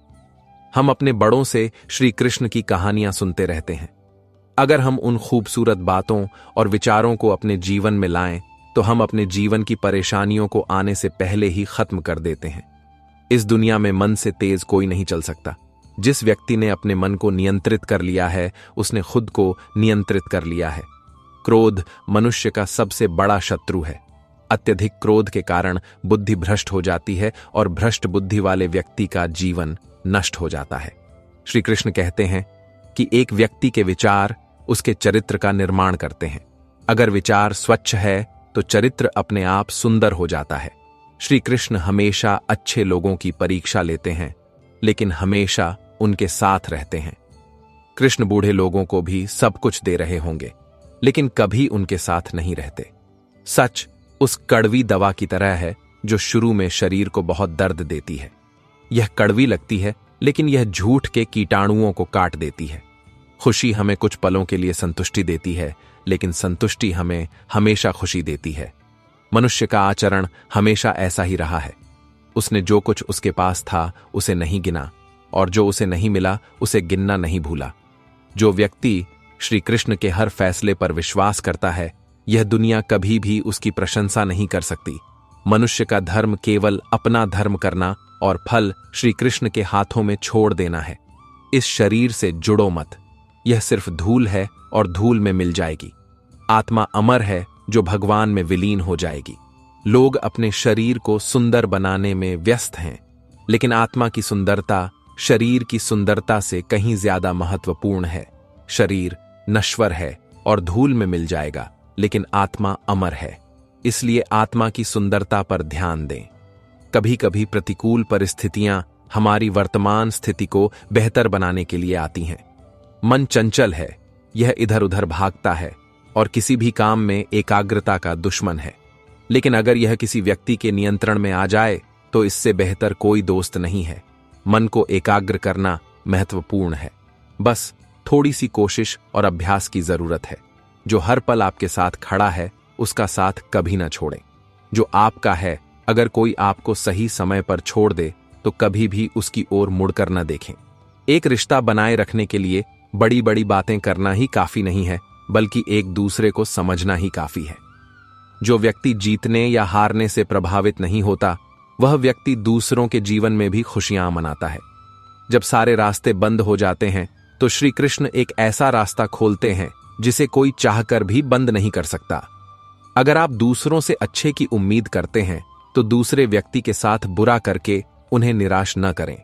हम अपने बड़ों से श्री कृष्ण की कहानियां सुनते रहते हैं। अगर हम उन खूबसूरत बातों और विचारों को अपने जीवन में लाएं तो हम अपने जीवन की परेशानियों को आने से पहले ही खत्म कर देते हैं। इस दुनिया में मन से तेज कोई नहीं चल सकता। जिस व्यक्ति ने अपने मन को नियंत्रित कर लिया है उसने खुद को नियंत्रित कर लिया है। क्रोध मनुष्य का सबसे बड़ा शत्रु है। अत्यधिक क्रोध के कारण बुद्धि भ्रष्ट हो जाती है और भ्रष्ट बुद्धि वाले व्यक्ति का जीवन नष्ट हो जाता है। श्री कृष्ण कहते हैं कि एक व्यक्ति के विचार उसके चरित्र का निर्माण करते हैं। अगर विचार स्वच्छ है तो चरित्र अपने आप सुंदर हो जाता है। श्री कृष्ण हमेशा अच्छे लोगों की परीक्षा लेते हैं, लेकिन हमेशा उनके साथ रहते हैं। कृष्ण बूढ़े लोगों को भी सब कुछ दे रहे होंगे, लेकिन कभी उनके साथ नहीं रहते। सच उस कड़वी दवा की तरह है जो शुरू में शरीर को बहुत दर्द देती है। यह कड़वी लगती है, लेकिन यह झूठ के कीटाणुओं को काट देती है। खुशी हमें कुछ पलों के लिए संतुष्टि देती है, लेकिन संतुष्टि हमें हमेशा खुशी देती है। मनुष्य का आचरण हमेशा ऐसा ही रहा है। उसने जो कुछ उसके पास था उसे नहीं गिना, और जो उसे नहीं मिला उसे गिनना नहीं भूला। जो व्यक्ति श्री कृष्ण के हर फैसले पर विश्वास करता है, यह दुनिया कभी भी उसकी प्रशंसा नहीं कर सकती। मनुष्य का धर्म केवल अपना धर्म करना और फल श्री कृष्ण के हाथों में छोड़ देना है। इस शरीर से जुड़ो मत, यह सिर्फ धूल है और धूल में मिल जाएगी। आत्मा अमर है जो भगवान में विलीन हो जाएगी। लोग अपने शरीर को सुंदर बनाने में व्यस्त हैं, लेकिन आत्मा की सुंदरता शरीर की सुंदरता से कहीं ज्यादा महत्वपूर्ण है। शरीर नश्वर है और धूल में मिल जाएगा, लेकिन आत्मा अमर है। इसलिए आत्मा की सुंदरता पर ध्यान दें। कभी कभी प्रतिकूल परिस्थितियां हमारी वर्तमान स्थिति को बेहतर बनाने के लिए आती हैं। मन चंचल है, यह इधर उधर भागता है और किसी भी काम में एकाग्रता का दुश्मन है। लेकिन अगर यह किसी व्यक्ति के नियंत्रण में आ जाए तो इससे बेहतर कोई दोस्त नहीं है। मन को एकाग्र करना महत्वपूर्ण है। बस थोड़ी सी कोशिश और अभ्यास की जरूरत है। जो हर पल आपके साथ खड़ा है उसका साथ कभी ना छोड़ें। जो आपका है, अगर कोई आपको सही समय पर छोड़ दे तो कभी भी उसकी ओर मुड़कर न देखें। एक रिश्ता बनाए रखने के लिए बड़ी बड़ी बातें करना ही काफी नहीं है, बल्कि एक दूसरे को समझना ही काफी है। जो व्यक्ति जीतने या हारने से प्रभावित नहीं होता, वह व्यक्ति दूसरों के जीवन में भी खुशियां मनाता है। जब सारे रास्ते बंद हो जाते हैं तो श्री कृष्ण एक ऐसा रास्ता खोलते हैं जिसे कोई चाहकर भी बंद नहीं कर सकता। अगर आप दूसरों से अच्छे की उम्मीद करते हैं तो दूसरे व्यक्ति के साथ बुरा करके उन्हें निराश न करें।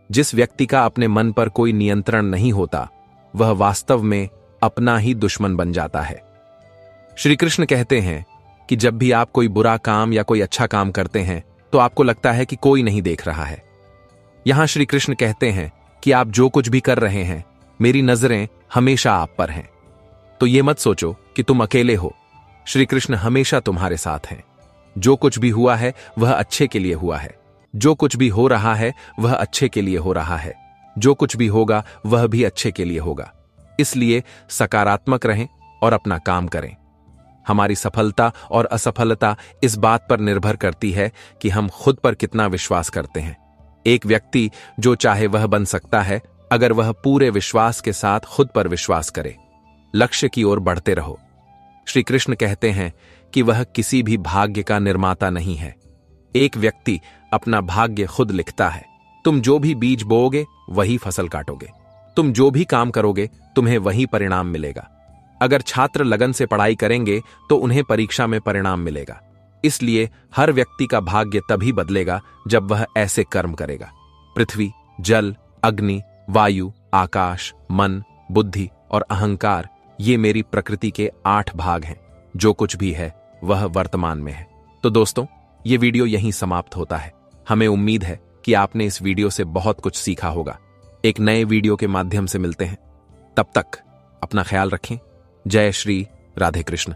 जिस व्यक्ति का अपने मन पर कोई नियंत्रण नहीं होता, वह वास्तव में अपना ही दुश्मन बन जाता है। श्री कृष्ण कहते हैं कि जब भी आप कोई बुरा काम या कोई अच्छा काम करते हैं तो आपको लगता है कि कोई नहीं देख रहा है। यहां श्री कृष्ण कहते हैं कि आप जो कुछ भी कर रहे हैं, मेरी नजरें हमेशा आप पर हैं। तो ये मत सोचो कि तुम अकेले हो। श्री कृष्ण हमेशा तुम्हारे साथ हैं। जो कुछ भी हुआ है वह अच्छे के लिए हुआ है। जो कुछ भी हो रहा है वह अच्छे के लिए हो रहा है। जो कुछ भी होगा वह भी अच्छे के लिए होगा। इसलिए सकारात्मक रहें और अपना काम करें। हमारी सफलता और असफलता इस बात पर निर्भर करती है कि हम खुद पर कितना विश्वास करते हैं। एक व्यक्ति जो चाहे वह बन सकता है अगर वह पूरे विश्वास के साथ खुद पर विश्वास करे। लक्ष्य की ओर बढ़ते रहो। श्री कृष्ण कहते हैं कि वह किसी भी भाग्य का निर्माता नहीं है। एक व्यक्ति अपना भाग्य खुद लिखता है। तुम जो भी बीज बोओगे वही फसल काटोगे। तुम जो भी काम करोगे तुम्हें वही परिणाम मिलेगा। अगर छात्र लगन से पढ़ाई करेंगे तो उन्हें परीक्षा में परिणाम मिलेगा। इसलिए हर व्यक्ति का भाग्य तभी बदलेगा जब वह ऐसे कर्म करेगा। पृथ्वी, जल, अग्नि, वायु, आकाश, मन, बुद्धि और अहंकार, ये मेरी प्रकृति के 8 भाग हैं। जो कुछ भी है वह वर्तमान में है। तो दोस्तों, ये वीडियो यहीं समाप्त होता है। हमें उम्मीद है कि आपने इस वीडियो से बहुत कुछ सीखा होगा। एक नए वीडियो के माध्यम से मिलते हैं। तब तक अपना ख्याल रखें। जय श्री राधे कृष्ण।